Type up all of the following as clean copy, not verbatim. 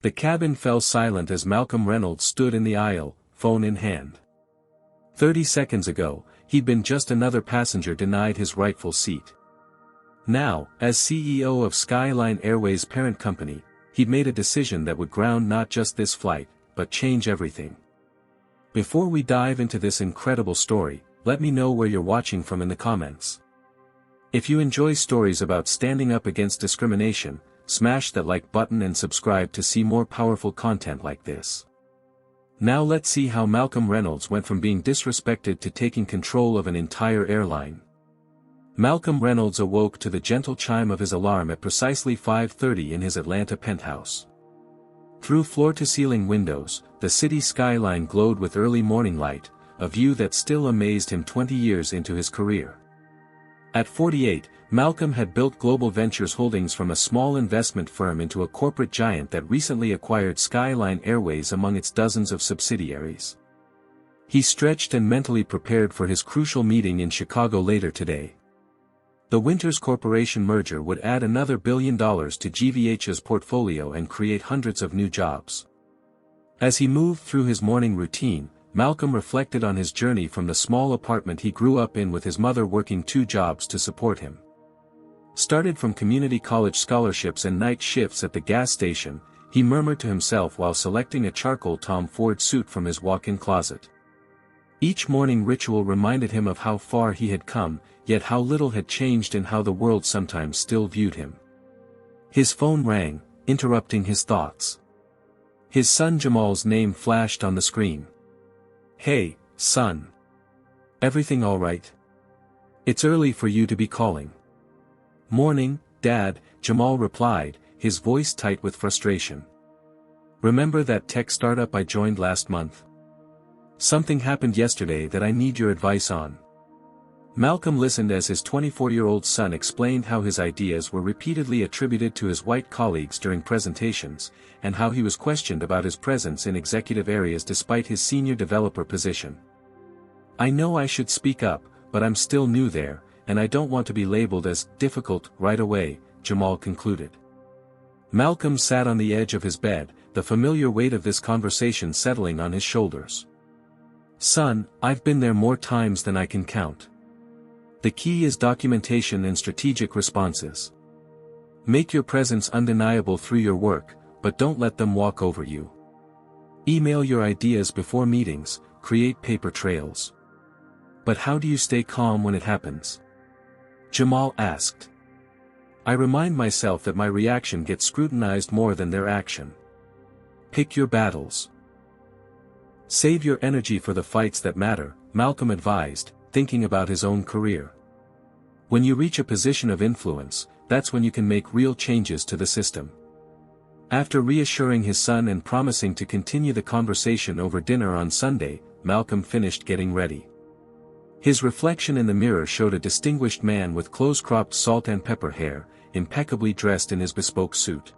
The cabin fell silent as Malcolm Reynolds stood in the aisle, phone in hand. 30 seconds ago, he'd been just another passenger denied his rightful seat. Now, as CEO of Skyline Airways' parent company, he'd made a decision that would ground not just this flight, but change everything. Before we dive into this incredible story, let me know where you're watching from in the comments. If you enjoy stories about standing up against discrimination, smash that like button and subscribe to see more powerful content like this. Now let's see how Malcolm Reynolds went from being disrespected to taking control of an entire airline. Malcolm Reynolds awoke to the gentle chime of his alarm at precisely 5:30 in his Atlanta penthouse. Through floor-to-ceiling windows, the city skyline glowed with early morning light, a view that still amazed him 20 years into his career. At 48, Malcolm had built Global Ventures Holdings from a small investment firm into a corporate giant that recently acquired Skyline Airways among its dozens of subsidiaries. He stretched and mentally prepared for his crucial meeting in Chicago later today. The Winters Corporation merger would add another $1 billion to GVH's portfolio and create hundreds of new jobs. As he moved through his morning routine, Malcolm reflected on his journey from the small apartment he grew up in with his mother working 2 jobs to support him. Started from community college scholarships and night shifts at the gas station, he murmured to himself while selecting a charcoal Tom Ford suit from his walk-in closet. Each morning ritual reminded him of how far he had come, yet how little had changed and how the world sometimes still viewed him. His phone rang, interrupting his thoughts. His son Jamal's name flashed on the screen. "Hey, son. Everything all right? It's early for you to be calling." "Morning, Dad," Jamal replied, his voice tight with frustration. "Remember that tech startup I joined last month? Something happened yesterday that I need your advice on." Malcolm listened as his 24-year-old son explained how his ideas were repeatedly attributed to his white colleagues during presentations, and how he was questioned about his presence in executive areas despite his senior developer position. "I know I should speak up, but I'm still new there, and I don't want to be labeled as difficult right away," Jamal concluded. Malcolm sat on the edge of his bed, the familiar weight of this conversation settling on his shoulders. "Son, I've been there more times than I can count. The key is documentation and strategic responses. Make your presence undeniable through your work, but don't let them walk over you. Email your ideas before meetings, create paper trails." "But how do you stay calm when it happens?" Jamal asked. "I remind myself that my reaction gets scrutinized more than their action. Pick your battles. Save your energy for the fights that matter," Malcolm advised, thinking about his own career. "When you reach a position of influence, that's when you can make real changes to the system." After reassuring his son and promising to continue the conversation over dinner on Sunday, Malcolm finished getting ready. His reflection in the mirror showed a distinguished man with close-cropped salt and pepper hair, impeccably dressed in his bespoke suit.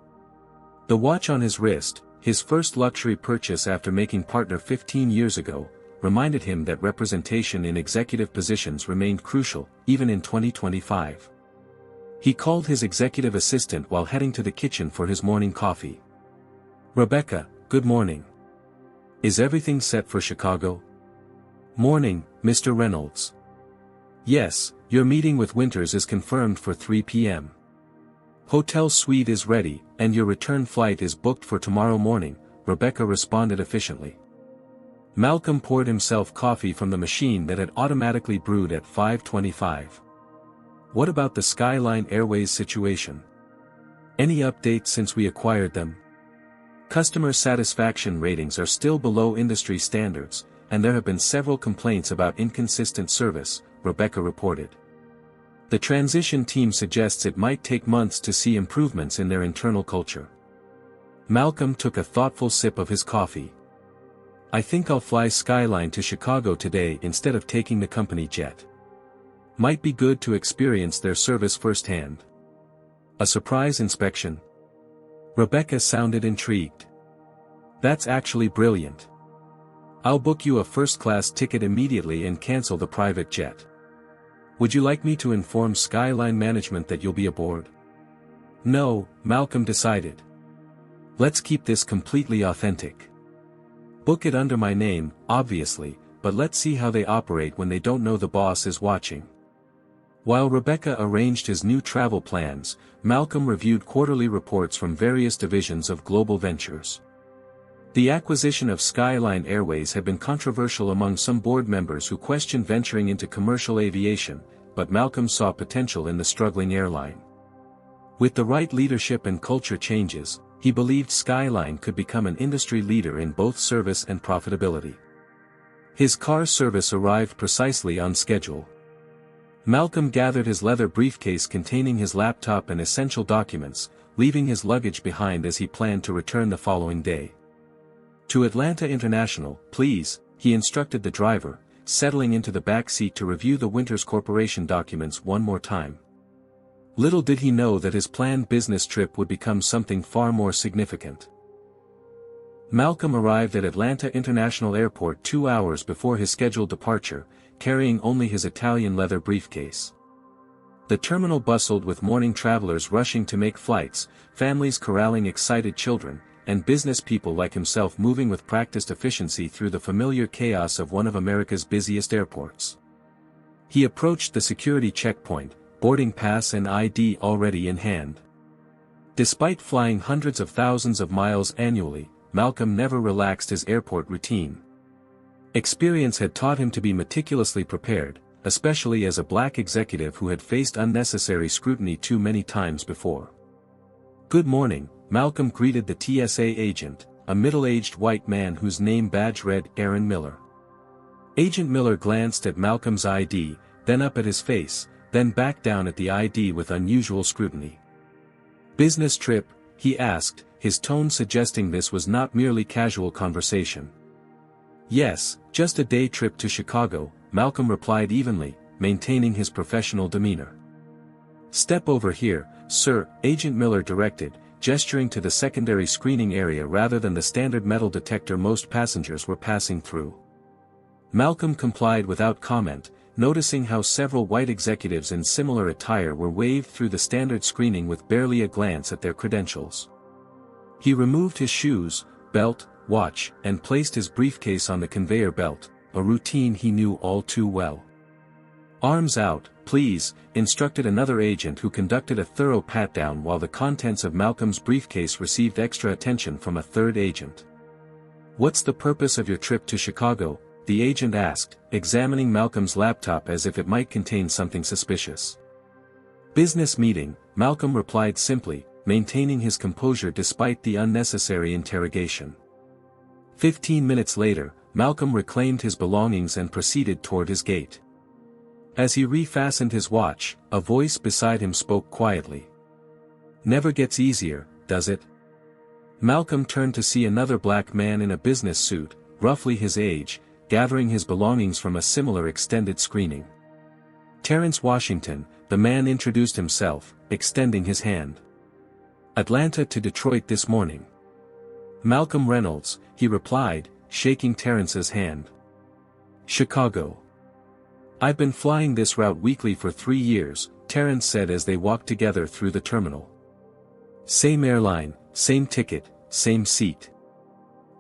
The watch on his wrist, his first luxury purchase after making partner 15 years ago, reminded him that representation in executive positions remained crucial, even in 2025. He called his executive assistant while heading to the kitchen for his morning coffee. "Rebecca, good morning. Is everything set for Chicago?" "Morning, Mr. Reynolds. Yes, your meeting with Winters is confirmed for 3 p.m. Hotel suite is ready, and your return flight is booked for tomorrow morning," Rebecca responded efficiently. Malcolm poured himself coffee from the machine that had automatically brewed at 5:25. "What about the Skyline Airways situation? Any updates since we acquired them?" "Customer satisfaction ratings are still below industry standards, and there have been several complaints about inconsistent service," Rebecca reported. "The transition team suggests it might take months to see improvements in their internal culture." Malcolm took a thoughtful sip of his coffee. "I think I'll fly Skyline to Chicago today instead of taking the company jet. Might be good to experience their service firsthand." "A surprise inspection?" Rebecca sounded intrigued. "That's actually brilliant. I'll book you a first-class ticket immediately and cancel the private jet. Would you like me to inform Skyline management that you'll be aboard?" "No," Malcolm decided. Let's keep this completely authentic. Book it under my name, obviously, but let's see how they operate when they don't know the boss is watching. While Rebecca arranged his new travel plans, Malcolm reviewed quarterly reports from various divisions of Global Ventures. The acquisition of Skyline Airways had been controversial among some board members who questioned venturing into commercial aviation, but Malcolm saw potential in the struggling airline. With the right leadership and culture changes, he believed Skyline could become an industry leader in both service and profitability. His car service arrived precisely on schedule. Malcolm gathered his leather briefcase containing his laptop and essential documents, leaving his luggage behind as he planned to return the following day. To Atlanta International, please, he instructed the driver, settling into the back seat to review the Winters Corporation documents one more time. Little did he know that his planned business trip would become something far more significant. Malcolm arrived at Atlanta International Airport 2 hours before his scheduled departure, carrying only his Italian leather briefcase. The terminal bustled with morning travelers rushing to make flights, families corralling excited children, and business people like himself moving with practiced efficiency through the familiar chaos of one of America's busiest airports. He approached the security checkpoint, boarding pass and ID already in hand. Despite flying hundreds of thousands of miles annually, Malcolm never relaxed his airport routine. Experience had taught him to be meticulously prepared, especially as a black executive who had faced unnecessary scrutiny too many times before. "Good morning," Malcolm greeted the TSA agent, a middle-aged white man whose name badge read Aaron Miller. Agent Miller glanced at Malcolm's ID, then up at his face, then back down at the ID with unusual scrutiny. "Business trip?" he asked, his tone suggesting this was not merely casual conversation. "Yes, just a day trip to Chicago," Malcolm replied evenly, maintaining his professional demeanor. "Step over here, sir," Agent Miller directed, gesturing to the secondary screening area rather than the standard metal detector most passengers were passing through. Malcolm complied without comment, noticing how several white executives in similar attire were waved through the standard screening with barely a glance at their credentials. He removed his shoes, belt, watch, and placed his briefcase on the conveyor belt, a routine he knew all too well. "Arms out, please," instructed another agent who conducted a thorough pat-down while the contents of Malcolm's briefcase received extra attention from a third agent. "What's the purpose of your trip to Chicago?" the agent asked, examining Malcolm's laptop as if it might contain something suspicious. "Business meeting," Malcolm replied simply, maintaining his composure despite the unnecessary interrogation. 15 minutes later, Malcolm reclaimed his belongings and proceeded toward his gate. As he refastened his watch, a voice beside him spoke quietly. "Never gets easier, does it?" Malcolm turned to see another black man in a business suit, roughly his age, gathering his belongings from a similar extended screening. "Terrence Washington," the man introduced himself, extending his hand. "Atlanta to Detroit this morning." "Malcolm Reynolds," he replied, shaking Terrence's hand. "Chicago. I've been flying this route weekly for 3 years, Terrence said as they walked together through the terminal. "Same airline, same ticket, same seat.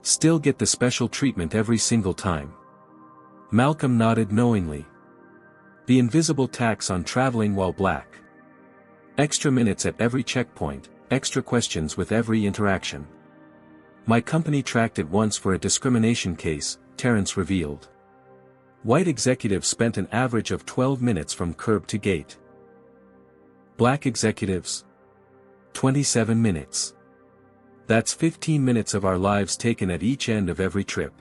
Still get the special treatment every single time." Malcolm nodded knowingly. The invisible tax on traveling while black. Extra minutes at every checkpoint, extra questions with every interaction. "My company tracked it once for a discrimination case," Terrence revealed. White executives spent an average of 12 minutes from curb to gate. Black executives? 27 minutes. That's 15 minutes of our lives taken at each end of every trip.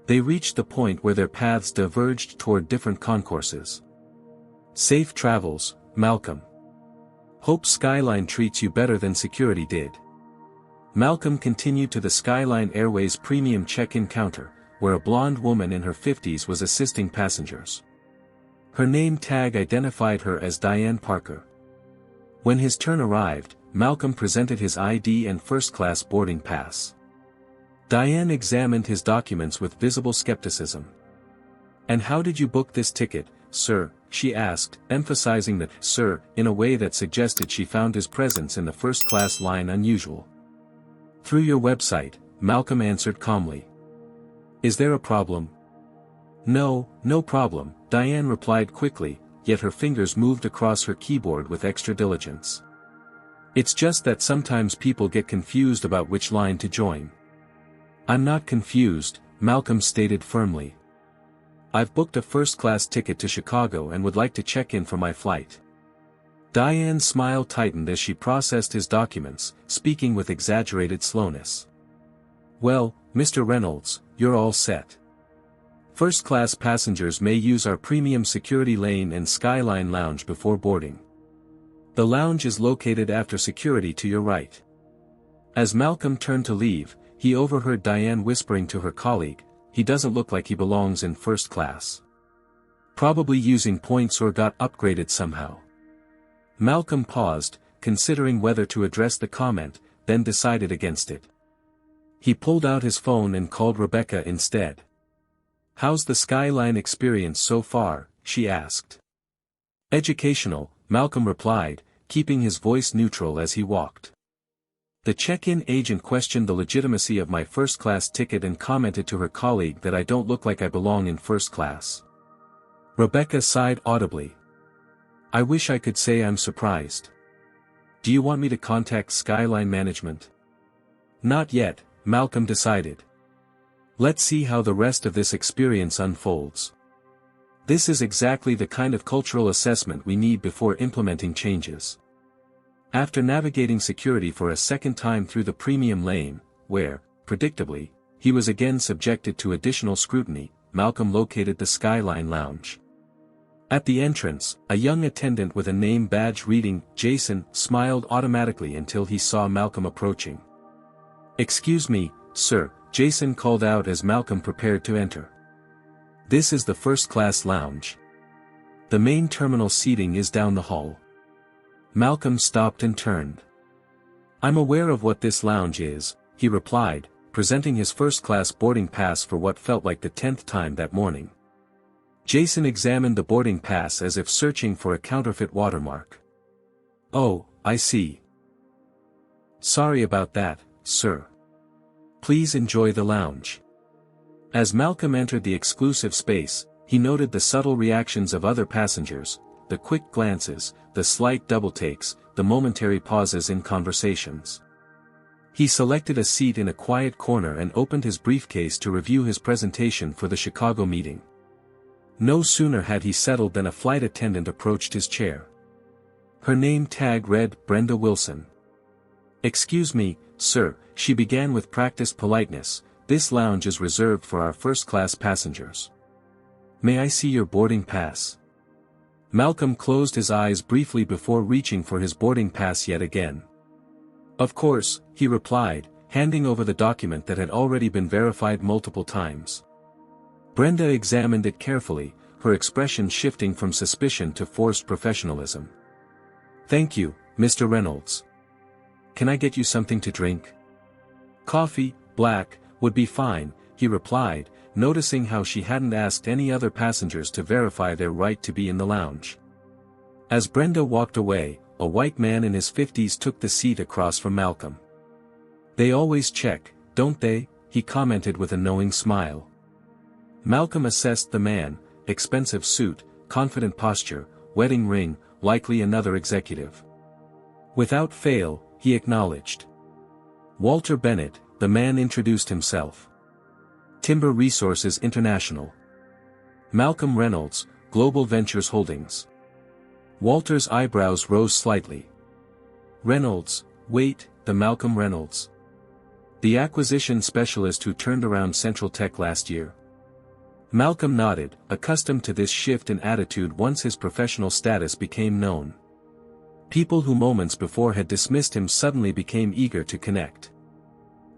They reached the point where their paths diverged toward different concourses. "Safe travels, Malcolm. Hope Skyline treats you better than security did." Malcolm continued to the Skyline Airways premium check-in counter, where a blonde woman in her 50s was assisting passengers. Her name tag identified her as Diane Parker. When his turn arrived, Malcolm presented his ID and first-class boarding pass. Diane examined his documents with visible skepticism. "And how did you book this ticket, sir?" she asked, emphasizing the "sir" in a way that suggested she found his presence in the first-class line unusual. Through your website, Malcolm answered calmly. Is there a problem? No, no problem, Diane replied quickly, yet her fingers moved across her keyboard with extra diligence. It's just that sometimes people get confused about which line to join. I'm not confused, Malcolm stated firmly. I've booked a first-class ticket to Chicago and would like to check in for my flight. Diane's smile tightened as she processed his documents, speaking with exaggerated slowness. Well, Mr. Reynolds, you're all set. First-class passengers may use our premium security lane and Skyline Lounge before boarding. The lounge is located after security to your right. As Malcolm turned to leave, he overheard Diane whispering to her colleague, he doesn't look like he belongs in first class. Probably using points or got upgraded somehow. Malcolm paused, considering whether to address the comment, then decided against it. He pulled out his phone and called Rebecca instead. How's the Skyline experience so far? She asked. Educational, Malcolm replied, keeping his voice neutral as he walked. The check-in agent questioned the legitimacy of my first-class ticket and commented to her colleague that I don't look like I belong in first class. Rebecca sighed audibly. I wish I could say I'm surprised. Do you want me to contact Skyline Management? Not yet, Malcolm decided. Let's see how the rest of this experience unfolds. This is exactly the kind of cultural assessment we need before implementing changes. After navigating security for a second time through the premium lane, where, predictably, he was again subjected to additional scrutiny, Malcolm located the Skyline Lounge. At the entrance, a young attendant with a name badge reading, Jason, smiled automatically until he saw Malcolm approaching. Excuse me, sir, Jason called out as Malcolm prepared to enter. This is the first-class lounge. The main terminal seating is down the hall. Malcolm stopped and turned. I'm aware of what this lounge is, he replied, presenting his first-class boarding pass for what felt like the 10th time that morning. Jason examined the boarding pass as if searching for a counterfeit watermark. Oh, I see. Sorry about that, sir. Please enjoy the lounge. As Malcolm entered the exclusive space, he noted the subtle reactions of other passengers, the quick glances, the slight double-takes, the momentary pauses in conversations. He selected a seat in a quiet corner and opened his briefcase to review his presentation for the Chicago meeting. No sooner had he settled than a flight attendant approached his chair. Her name tag read Brenda Wilson. Excuse me, sir, she began with practiced politeness, this lounge is reserved for our first-class passengers. May I see your boarding pass? Malcolm closed his eyes briefly before reaching for his boarding pass yet again. Of course, he replied, handing over the document that had already been verified multiple times. Brenda examined it carefully, her expression shifting from suspicion to forced professionalism. Thank you, Mr. Reynolds. Can I get you something to drink? Coffee, black, would be fine, he replied, noticing how she hadn't asked any other passengers to verify their right to be in the lounge. As Brenda walked away, a white man in his 50s took the seat across from Malcolm. They always check, don't they? He commented with a knowing smile. Malcolm assessed the man, expensive suit, confident posture, wedding ring, likely another executive. Without fail, he acknowledged. Walter Bennett, the man introduced himself. Timber Resources International. Malcolm Reynolds, Global Ventures Holdings. Walter's eyebrows rose slightly. Reynolds, wait, the Malcolm Reynolds. The acquisition specialist who turned around Central Tech last year. Malcolm nodded, accustomed to this shift in attitude once his professional status became known. People who moments before had dismissed him suddenly became eager to connect.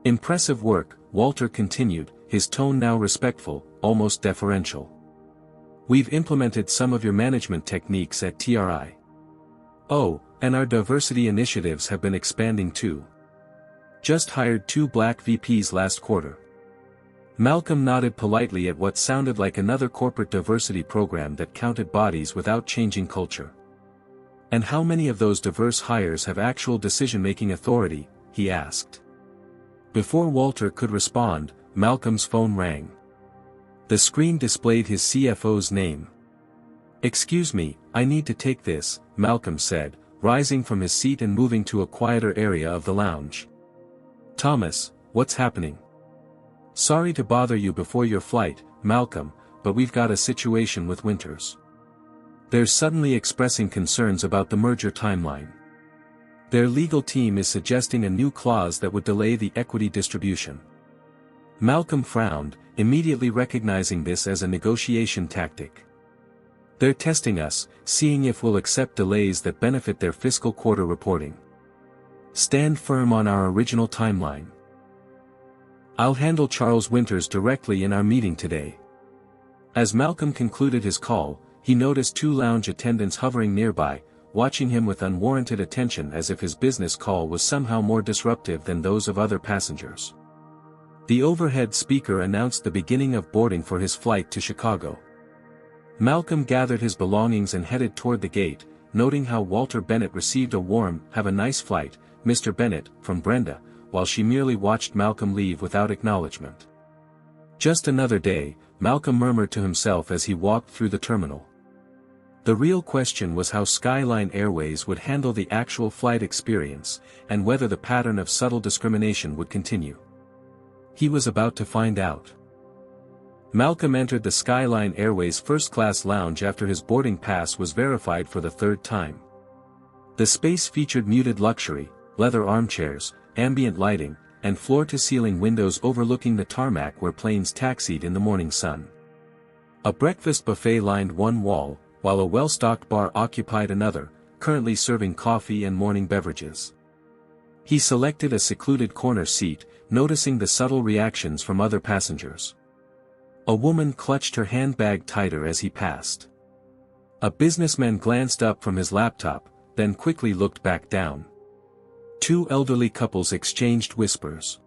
Impressive work, Walter continued, his tone now respectful, almost deferential. We've implemented some of your management techniques at TRI. Oh, and our diversity initiatives have been expanding too. Just hired 2 black VPs last quarter. Malcolm nodded politely at what sounded like another corporate diversity program that counted bodies without changing culture. And how many of those diverse hires have actual decision-making authority, he asked. Before Walter could respond, Malcolm's phone rang. The screen displayed his CFO's name. "Excuse me, I need to take this," Malcolm said, rising from his seat and moving to a quieter area of the lounge. "Thomas, what's happening?" "Sorry to bother you before your flight, Malcolm, but we've got a situation with Winters. They're suddenly expressing concerns about the merger timeline. Their legal team is suggesting a new clause that would delay the equity distribution." Malcolm frowned, immediately recognizing this as a negotiation tactic. "They're testing us, seeing if we'll accept delays that benefit their fiscal quarter reporting. Stand firm on our original timeline. I'll handle Charles Winters directly in our meeting today." As Malcolm concluded his call, he noticed two lounge attendants hovering nearby, watching him with unwarranted attention as if his business call was somehow more disruptive than those of other passengers. The overhead speaker announced the beginning of boarding for his flight to Chicago. Malcolm gathered his belongings and headed toward the gate, noting how Walter Bennett received a warm "Have a nice flight, Mr. Bennett," from Brenda, while she merely watched Malcolm leave without acknowledgement. "Just another day," Malcolm murmured to himself as he walked through the terminal. The real question was how Skyline Airways would handle the actual flight experience, and whether the pattern of subtle discrimination would continue. He was about to find out. Malcolm entered the Skyline Airways first-class lounge after his boarding pass was verified for the third time. The space featured muted luxury, leather armchairs, ambient lighting, and floor-to-ceiling windows overlooking the tarmac where planes taxied in the morning sun. A breakfast buffet lined one wall, while a well-stocked bar occupied another, currently serving coffee and morning beverages. He selected a secluded corner seat, noticing the subtle reactions from other passengers. A woman clutched her handbag tighter as he passed. A businessman glanced up from his laptop, then quickly looked back down. Two elderly couples exchanged whispers.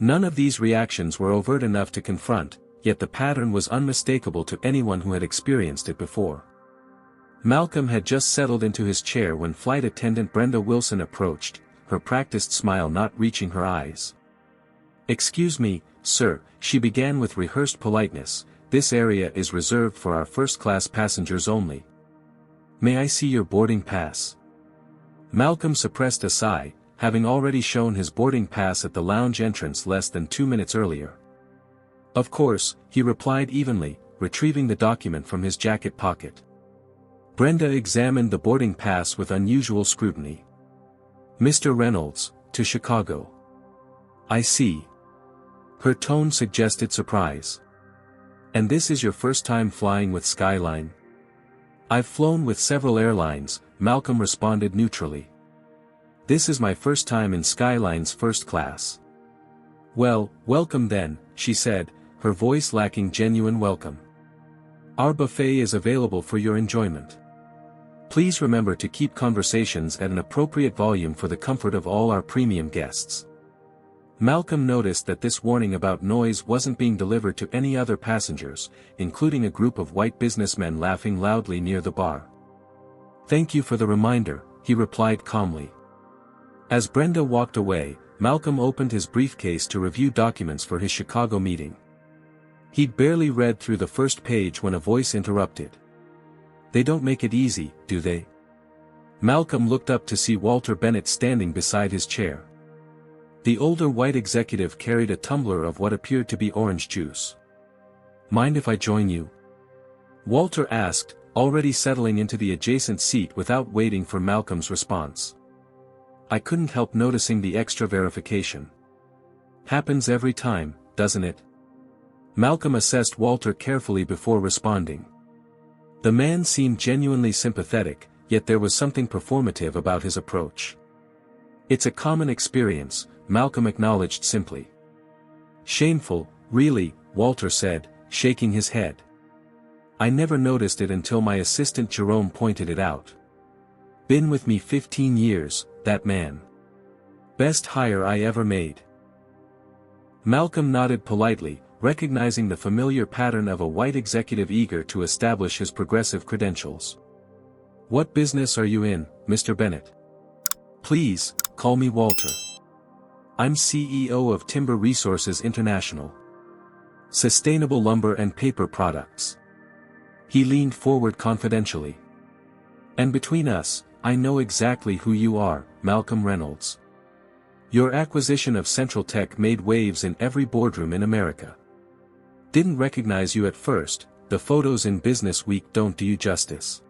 None of these reactions were overt enough to confront, yet the pattern was unmistakable to anyone who had experienced it before. Malcolm had just settled into his chair when flight attendant Brenda Wilson approached, her practiced smile not reaching her eyes. "Excuse me, sir," she began with rehearsed politeness, "this area is reserved for our first-class passengers only. May I see your boarding pass?" Malcolm suppressed a sigh, having already shown his boarding pass at the lounge entrance less than 2 minutes earlier. "Of course," he replied evenly, retrieving the document from his jacket pocket. Brenda examined the boarding pass with unusual scrutiny. "Mr. Reynolds, to Chicago." "I see." Her tone suggested surprise. "And this is your first time flying with Skyline?" "I've flown with several airlines," Malcolm responded neutrally. "This is my first time in Skyline's first class." "Well, welcome then," she said, her voice lacking genuine welcome. "Our buffet is available for your enjoyment. Please remember to keep conversations at an appropriate volume for the comfort of all our premium guests." Malcolm noticed that this warning about noise wasn't being delivered to any other passengers, including a group of white businessmen laughing loudly near the bar. "Thank you for the reminder," he replied calmly. As Brenda walked away, Malcolm opened his briefcase to review documents for his Chicago meeting. He'd barely read through the first page when a voice interrupted. "They don't make it easy, do they?" Malcolm looked up to see Walter Bennett standing beside his chair. The older white executive carried a tumbler of what appeared to be orange juice. "Mind if I join you?" Walter asked, already settling into the adjacent seat without waiting for Malcolm's response. "I couldn't help noticing the extra verification. Happens every time, doesn't it?" Malcolm assessed Walter carefully before responding. The man seemed genuinely sympathetic, yet there was something performative about his approach. "It's a common experience," Malcolm acknowledged simply. "Shameful, really," Walter said, shaking his head. "I never noticed it until my assistant Jerome pointed it out. Been with me 15 years, that man. Best hire I ever made." Malcolm nodded politely, recognizing the familiar pattern of a white executive eager to establish his progressive credentials. "What business are you in, Mr. Bennett?" "Please, call me Walter." I'm CEO of Timber Resources International. Sustainable lumber and paper products. He leaned forward confidentially. And between us, I know exactly who you are, Malcolm Reynolds. Your acquisition of Central Tech made waves in every boardroom in America. Didn't recognize you at first, the photos in Business Week don't do you justice.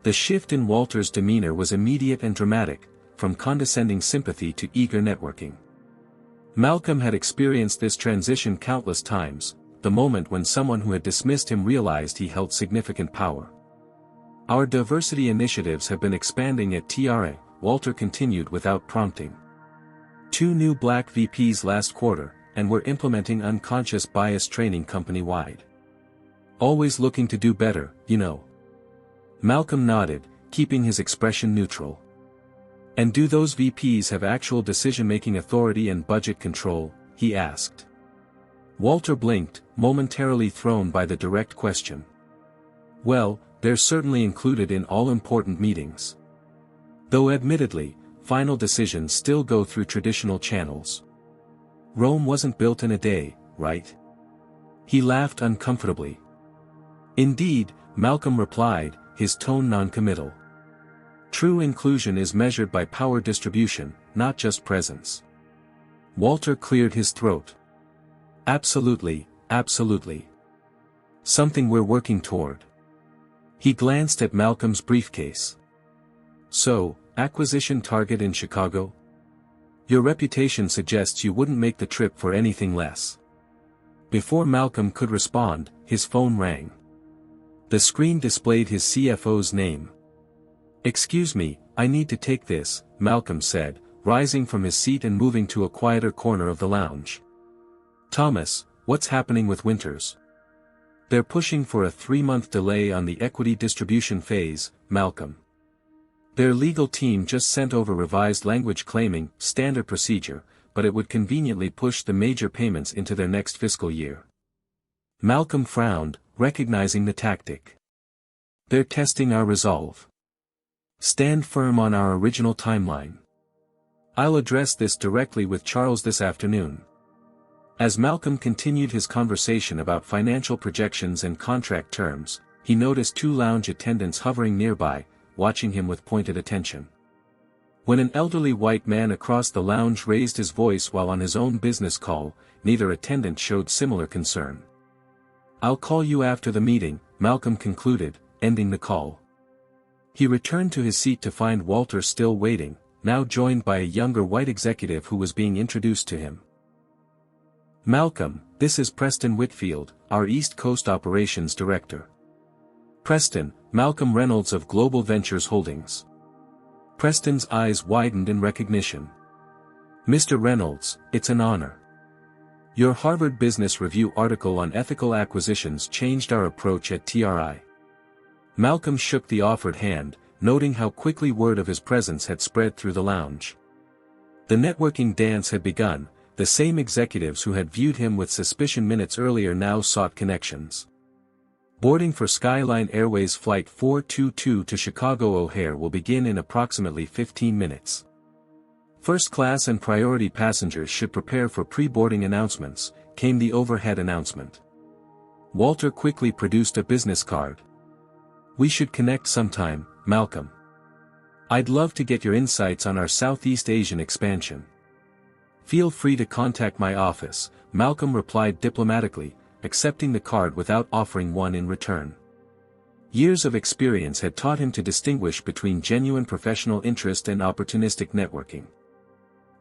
The shift in Walter's demeanor was immediate and dramatic, from condescending sympathy to eager networking. Malcolm had experienced this transition countless times, the moment when someone who had dismissed him realized he held significant power. Our diversity initiatives have been expanding at TRA, Walter continued without prompting. 2 new black VPs last quarter, and we're implementing unconscious bias training company-wide. Always looking to do better, you know. Malcolm nodded, keeping his expression neutral. And do those VPs have actual decision-making authority and budget control? He asked. Walter blinked, momentarily thrown by the direct question. Well, they're certainly included in all important meetings. Though admittedly, final decisions still go through traditional channels. Rome wasn't built in a day, right? He laughed uncomfortably. Indeed, Malcolm replied, his tone non-committal. True inclusion is measured by power distribution, not just presence. Walter cleared his throat. Absolutely, absolutely. Something we're working toward. He glanced at Malcolm's briefcase. So, acquisition target in Chicago? Your reputation suggests you wouldn't make the trip for anything less. Before Malcolm could respond, his phone rang. The screen displayed his CFO's name. Excuse me, I need to take this, Malcolm said, rising from his seat and moving to a quieter corner of the lounge. Thomas, what's happening with Winters? They're pushing for a 3-month delay on the equity distribution phase, Malcolm. Their legal team just sent over revised language claiming standard procedure, but it would conveniently push the major payments into their next fiscal year. Malcolm frowned, recognizing the tactic. They're testing our resolve. Stand firm on our original timeline. I'll address this directly with Charles this afternoon. As Malcolm continued his conversation about financial projections and contract terms, he noticed 2 lounge attendants hovering nearby, watching him with pointed attention. When an elderly white man across the lounge raised his voice while on his own business call, neither attendant showed similar concern. I'll call you after the meeting, Malcolm concluded, ending the call. He returned to his seat to find Walter still waiting, now joined by a younger white executive who was being introduced to him. Malcolm, this is Preston Whitfield, our East Coast Operations Director. Preston, Malcolm Reynolds of Global Ventures Holdings. Preston's eyes widened in recognition. Mr. Reynolds, it's an honor. Your Harvard Business Review article on ethical acquisitions changed our approach at TRI. Malcolm shook the offered hand, noting how quickly word of his presence had spread through the lounge. The networking dance had begun, the same executives who had viewed him with suspicion minutes earlier now sought connections. Boarding for Skyline Airways Flight 422 to Chicago O'Hare will begin in approximately 15 minutes. First class and priority passengers should prepare for pre-boarding announcements, came the overhead announcement. Walter quickly produced a business card. We should connect sometime, Malcolm. I'd love to get your insights on our Southeast Asian expansion. Feel free to contact my office, Malcolm replied diplomatically, accepting the card without offering one in return. Years of experience had taught him to distinguish between genuine professional interest and opportunistic networking.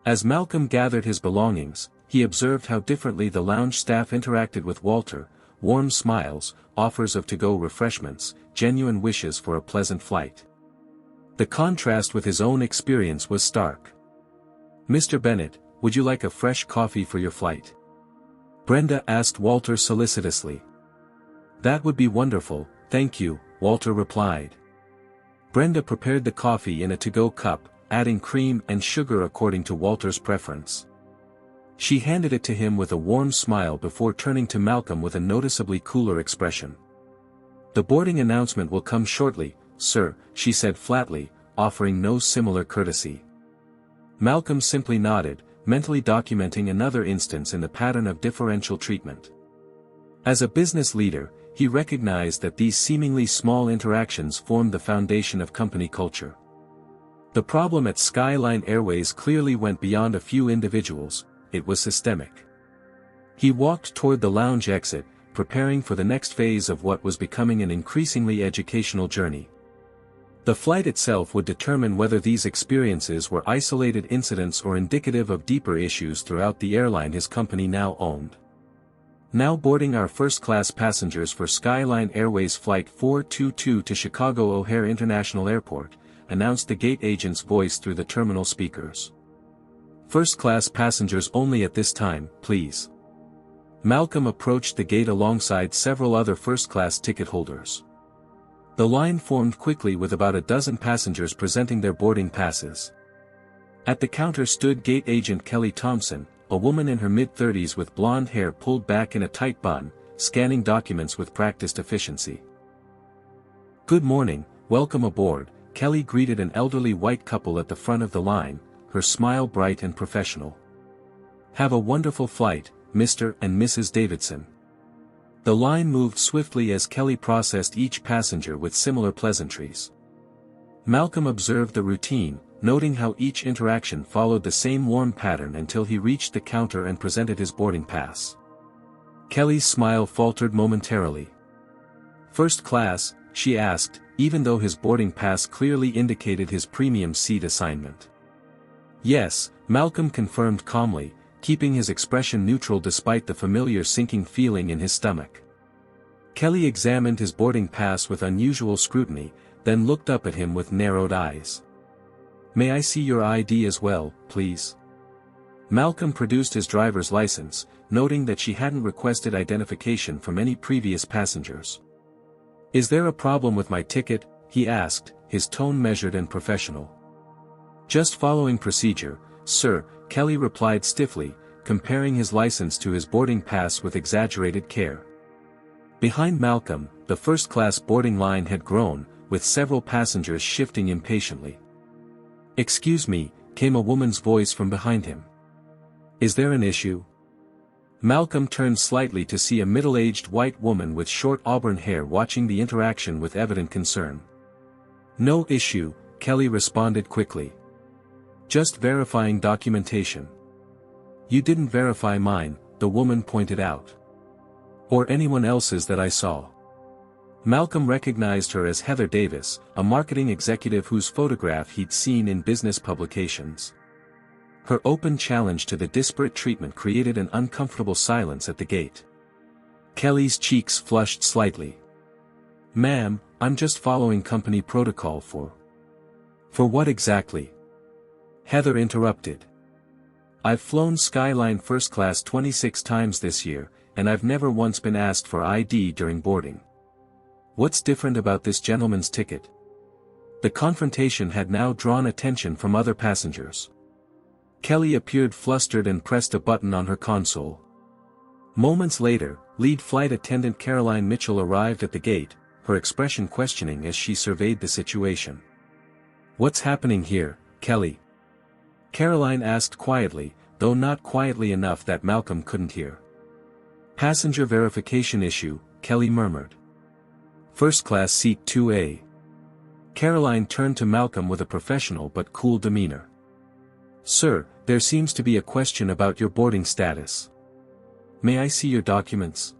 As Malcolm gathered his belongings, he observed how differently the lounge staff interacted with Walter, warm smiles, offers of to-go refreshments, genuine wishes for a pleasant flight. The contrast with his own experience was stark. Mr. Bennett, would you like a fresh coffee for your flight? Brenda asked Walter solicitously. That would be wonderful, thank you, Walter replied. Brenda prepared the coffee in a to-go cup, adding cream and sugar according to Walter's preference. She handed it to him with a warm smile before turning to Malcolm with a noticeably cooler expression. The boarding announcement will come shortly, sir, she said flatly, offering no similar courtesy. Malcolm simply nodded, mentally documenting another instance in the pattern of differential treatment. As a business leader, he recognized that these seemingly small interactions formed the foundation of company culture. The problem at Skyline Airways clearly went beyond a few individuals, it was systemic. He walked toward the lounge exit, preparing for the next phase of what was becoming an increasingly educational journey. The flight itself would determine whether these experiences were isolated incidents or indicative of deeper issues throughout the airline his company now owned. Now boarding our first-class passengers for Skyline Airways Flight 422 to Chicago O'Hare International Airport, announced the gate agent's voice through the terminal speakers. First-class passengers only at this time, please. Malcolm approached the gate alongside several other first-class ticket holders. The line formed quickly with about a dozen passengers presenting their boarding passes. At the counter stood gate agent Kelly Thompson, a woman in her mid-30s with blonde hair pulled back in a tight bun, scanning documents with practiced efficiency. "Good morning, welcome aboard," Kelly greeted an elderly white couple at the front of the line, her smile bright and professional. "Have a wonderful flight, Mr. and Mrs. Davidson." The line moved swiftly as Kelly processed each passenger with similar pleasantries. Malcolm observed the routine, noting how each interaction followed the same warm pattern until he reached the counter and presented his boarding pass. Kelly's smile faltered momentarily. "First class?" she asked, even though his boarding pass clearly indicated his premium seat assignment. "Yes," Malcolm confirmed calmly, keeping his expression neutral despite the familiar sinking feeling in his stomach. Kelly examined his boarding pass with unusual scrutiny, then looked up at him with narrowed eyes. "May I see your ID as well, please?" Malcolm produced his driver's license, noting that she hadn't requested identification from any previous passengers. "Is there a problem with my ticket?" he asked, his tone measured and professional. "Just following procedure, sir," Kelly replied stiffly, comparing his license to his boarding pass with exaggerated care. Behind Malcolm, the first-class boarding line had grown, with several passengers shifting impatiently. "Excuse me," came a woman's voice from behind him. "Is there an issue?" Malcolm turned slightly to see a middle-aged white woman with short auburn hair watching the interaction with evident concern. "No issue," Kelly responded quickly. "Just verifying documentation." "You didn't verify mine," the woman pointed out. "Or anyone else's that I saw." Malcolm recognized her as Heather Davis, a marketing executive whose photograph he'd seen in business publications. Her open challenge to the disparate treatment created an uncomfortable silence at the gate. Kelly's cheeks flushed slightly. "Ma'am, I'm just following company protocol for..." "For what exactly?" Heather interrupted. "I've flown Skyline First Class 26 times this year, and I've never once been asked for ID during boarding. What's different about this gentleman's ticket?" The confrontation had now drawn attention from other passengers. Kelly appeared flustered and pressed a button on her console. Moments later, lead flight attendant Caroline Mitchell arrived at the gate, her expression questioning as she surveyed the situation. "What's happening here, Kelly?" Caroline asked quietly, though not quietly enough that Malcolm couldn't hear. "Passenger verification issue," Kelly murmured. "First class seat 2A." Caroline turned to Malcolm with a professional but cool demeanor. "Sir, there seems to be a question about your boarding status. May I see your documents?"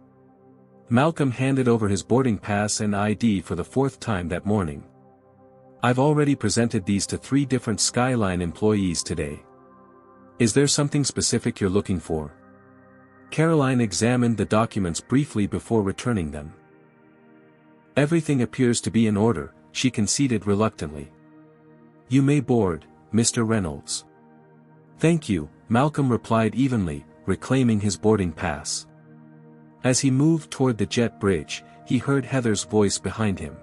Malcolm handed over his boarding pass and ID for the fourth time that morning. "I've already presented these to 3 different Skyline employees today. Is there something specific you're looking for?" Caroline examined the documents briefly before returning them. "Everything appears to be in order," she conceded reluctantly. "You may board, Mr. Reynolds." "Thank you," Malcolm replied evenly, reclaiming his boarding pass. As he moved toward the jet bridge, he heard Heather's voice behind him.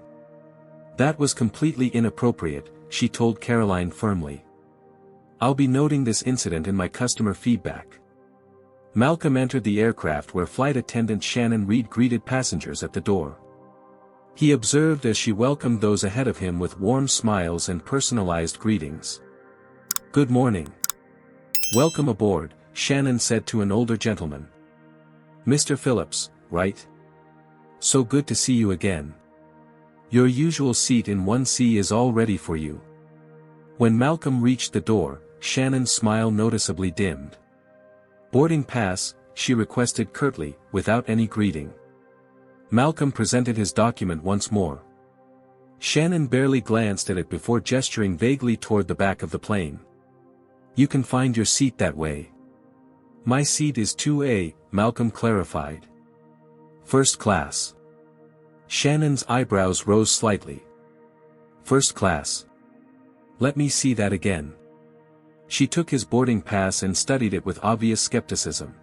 "That was completely inappropriate," she told Caroline firmly. "I'll be noting this incident in my customer feedback." Malcolm entered the aircraft where flight attendant Shannon Reed greeted passengers at the door. He observed as she welcomed those ahead of him with warm smiles and personalized greetings. "Good morning. "Welcome aboard," Shannon said to an older gentleman. "Mr. Phillips, right? So good to see you again. Your usual seat in 1C is all ready for you." When Malcolm reached the door, Shannon's smile noticeably dimmed. "Boarding pass," she requested curtly, without any greeting. Malcolm presented his document once more. Shannon barely glanced at it before gesturing vaguely toward the back of the plane. "You can find your seat that way." "My seat is 2A, Malcolm clarified. "First class." Shannon's eyebrows rose slightly. "First class? Let me see that again." She took his boarding pass and studied it with obvious skepticism.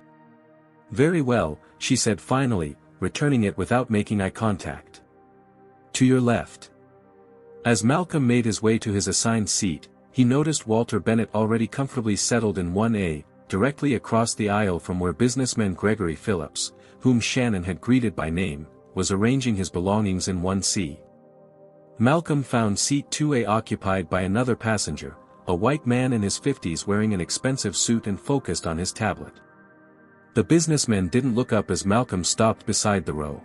"Very well," she said finally, returning it without making eye contact. "To your left." As Malcolm made his way to his assigned seat, he noticed Walter Bennett already comfortably settled in 1A, directly across the aisle from where businessman Gregory Phillips, whom Shannon had greeted by name, was arranging his belongings in 1C. Malcolm found seat 2A occupied by another passenger, a white man in his 50s wearing an expensive suit and focused on his tablet. The businessman didn't look up as Malcolm stopped beside the row.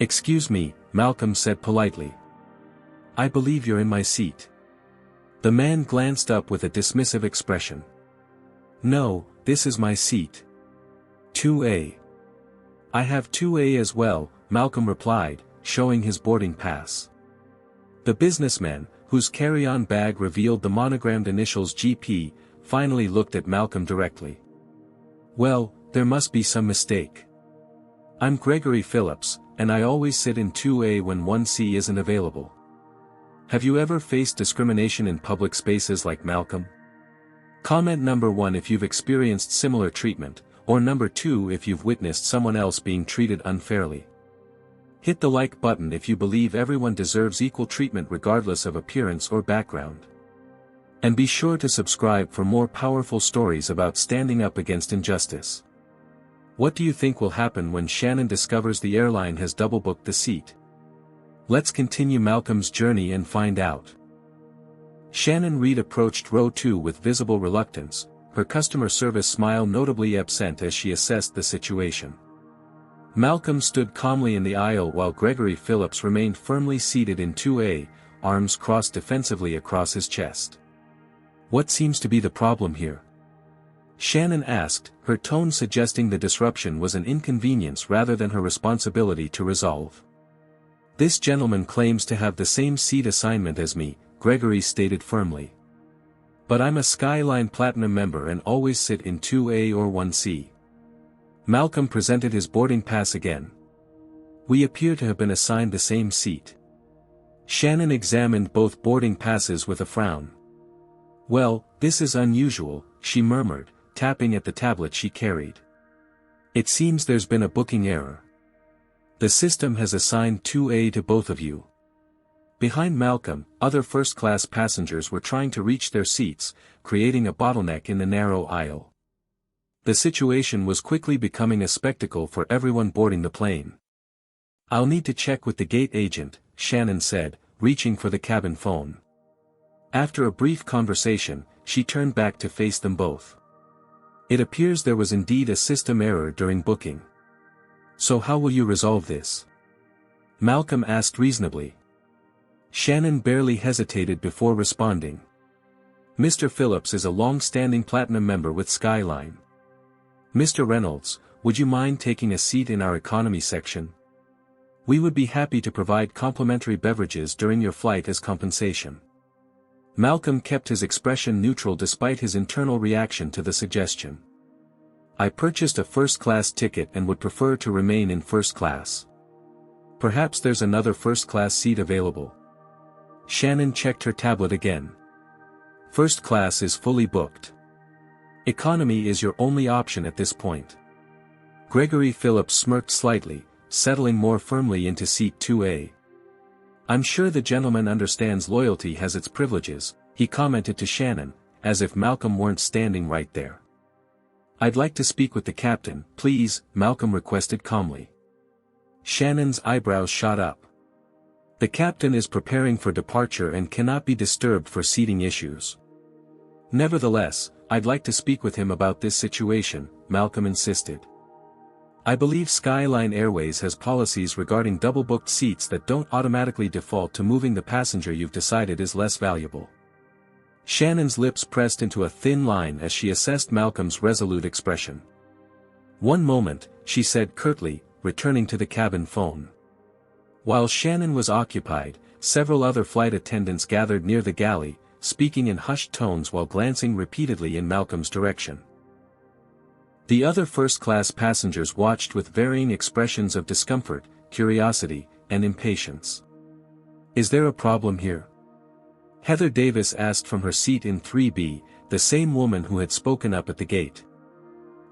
"Excuse me," Malcolm said politely. "I believe you're in my seat." The man glanced up with a dismissive expression. "No, this is my seat. 2A. "I have 2A as well," Malcolm replied, showing his boarding pass. The businessman, whose carry-on bag revealed the monogrammed initials GP, finally looked at Malcolm directly. "Well, there must be some mistake. I'm Gregory Phillips, and I always sit in 2A when 1C isn't available." Have you ever faced discrimination in public spaces like Malcolm? Comment number 1 if you've experienced similar treatment, or number 2 if you've witnessed someone else being treated unfairly. Hit the like button if you believe everyone deserves equal treatment regardless of appearance or background. And be sure to subscribe for more powerful stories about standing up against injustice. What do you think will happen when Shannon discovers the airline has double-booked the seat? Let's continue Malcolm's journey and find out. Shannon Reed approached row 2 with visible reluctance, her customer service smile notably absent as she assessed the situation. Malcolm stood calmly in the aisle while Gregory Phillips remained firmly seated in 2A, arms crossed defensively across his chest. "What seems to be the problem here?" Shannon asked, her tone suggesting the disruption was an inconvenience rather than her responsibility to resolve. "This gentleman claims to have the same seat assignment as me," Gregory stated firmly. "But I'm a Skyline Platinum member and always sit in 2A or 1C. Malcolm presented his boarding pass again. "We appear to have been assigned the same seat." Shannon examined both boarding passes with a frown. "Well, this is unusual," she murmured, tapping at the tablet she carried. "It seems there's been a booking error. The system has assigned 2A to both of you." Behind Malcolm, other first-class passengers were trying to reach their seats, creating a bottleneck in the narrow aisle. The situation was quickly becoming a spectacle for everyone boarding the plane. "I'll need to check with the gate agent," Shannon said, reaching for the cabin phone. After a brief conversation, she turned back to face them both. "It appears there was indeed a system error during booking. So how will you resolve this?" Malcolm asked reasonably. Shannon barely hesitated before responding. "Mr. Phillips is a long-standing platinum member with Skyline. Mr. Reynolds, would you mind taking a seat in our economy section? We would be happy to provide complimentary beverages during your flight as compensation." Malcolm kept his expression neutral despite his internal reaction to the suggestion. "I purchased a first-class ticket and would prefer to remain in first class. Perhaps there's another first-class seat available." Shannon checked her tablet again. "First class is fully booked. Economy is your only option at this point." Gregory Phillips smirked slightly, settling more firmly into seat 2A. "I'm sure the gentleman understands loyalty has its privileges," he commented to Shannon, as if Malcolm weren't standing right there. "I'd like to speak with the captain, please," Malcolm requested calmly. Shannon's eyebrows shot up. "The captain is preparing for departure and cannot be disturbed for seating issues." Nevertheless, I'd like to speak with him about this situation, Malcolm insisted. I believe Skyline Airways has policies regarding double-booked seats that don't automatically default to moving the passenger you've decided is less valuable. Shannon's lips pressed into a thin line as she assessed Malcolm's resolute expression. "One moment," she said curtly, returning to the cabin phone. While Shannon was occupied, several other flight attendants gathered near the galley, speaking in hushed tones while glancing repeatedly in Malcolm's direction. The other first-class passengers watched with varying expressions of discomfort, curiosity, and impatience. "Is there a problem here?" Heather Davis asked from her seat in 3B, the same woman who had spoken up at the gate.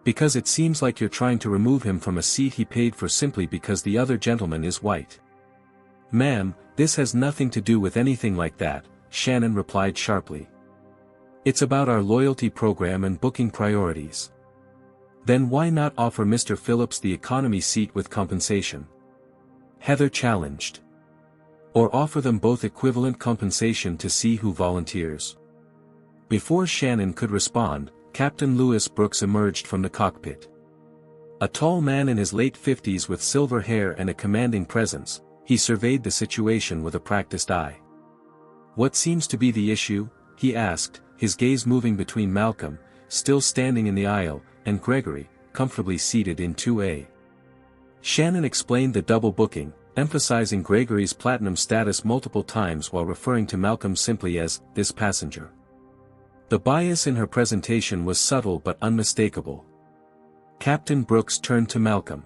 "Because it seems like you're trying to remove him from a seat he paid for simply because the other gentleman is white." "Ma'am, this has nothing to do with anything like that," Shannon replied sharply. "It's about our loyalty program and booking priorities." "Then why not offer Mr. Phillips the economy seat with compensation?" Heather challenged. "Or offer them both equivalent compensation to see who volunteers." Before Shannon could respond, Captain Lewis Brooks emerged from the cockpit. A tall man in his late 50s with silver hair and a commanding presence, he surveyed the situation with a practiced eye. "What seems to be the issue?" he asked, his gaze moving between Malcolm, still standing in the aisle, and Gregory, comfortably seated in 2A. Shannon explained the double booking, emphasizing Gregory's platinum status multiple times while referring to Malcolm simply as this passenger. The bias in her presentation was subtle but unmistakable. Captain Brooks turned to Malcolm.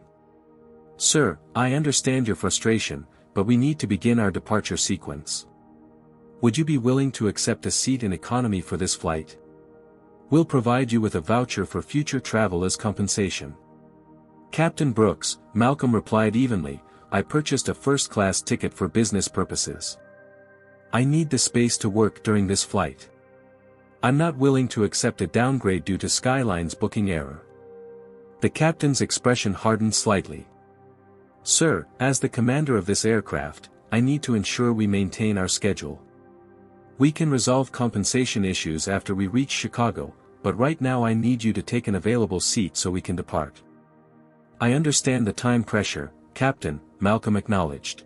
"Sir, I understand your frustration, but we need to begin our departure sequence. Would you be willing to accept a seat in economy for this flight? We'll provide you with a voucher for future travel as compensation." "Captain Brooks," Malcolm replied evenly, "I purchased a first-class ticket for business purposes. I need the space to work during this flight. I'm not willing to accept a downgrade due to Skyline's booking error." The captain's expression hardened slightly. "Sir, as the commander of this aircraft, I need to ensure we maintain our schedule. We can resolve compensation issues after we reach Chicago, but right now I need you to take an available seat so we can depart." "I understand the time pressure, Captain," Malcolm acknowledged.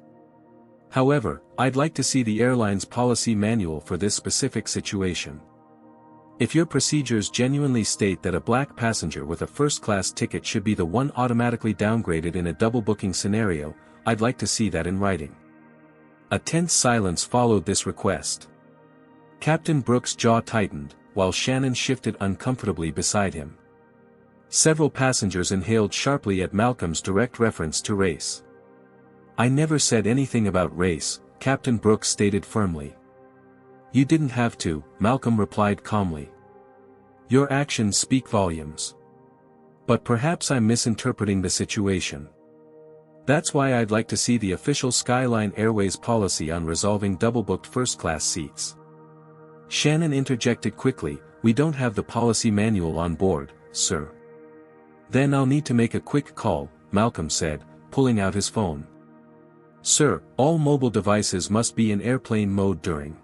"However, I'd like to see the airline's policy manual for this specific situation. If your procedures genuinely state that a black passenger with a first-class ticket should be the one automatically downgraded in a double-booking scenario, I'd like to see that in writing." A tense silence followed this request. Captain Brooks' jaw tightened, while Shannon shifted uncomfortably beside him. Several passengers inhaled sharply at Malcolm's direct reference to race. "I never said anything about race," Captain Brooks stated firmly. "You didn't have to," Malcolm replied calmly. "Your actions speak volumes. But perhaps I'm misinterpreting the situation. That's why I'd like to see the official Skyline Airways policy on resolving double-booked first-class seats." Shannon interjected quickly, "We don't have the policy manual on board, sir." "Then I'll need to make a quick call," Malcolm said, pulling out his phone. "Sir, all mobile devices must be in airplane mode during."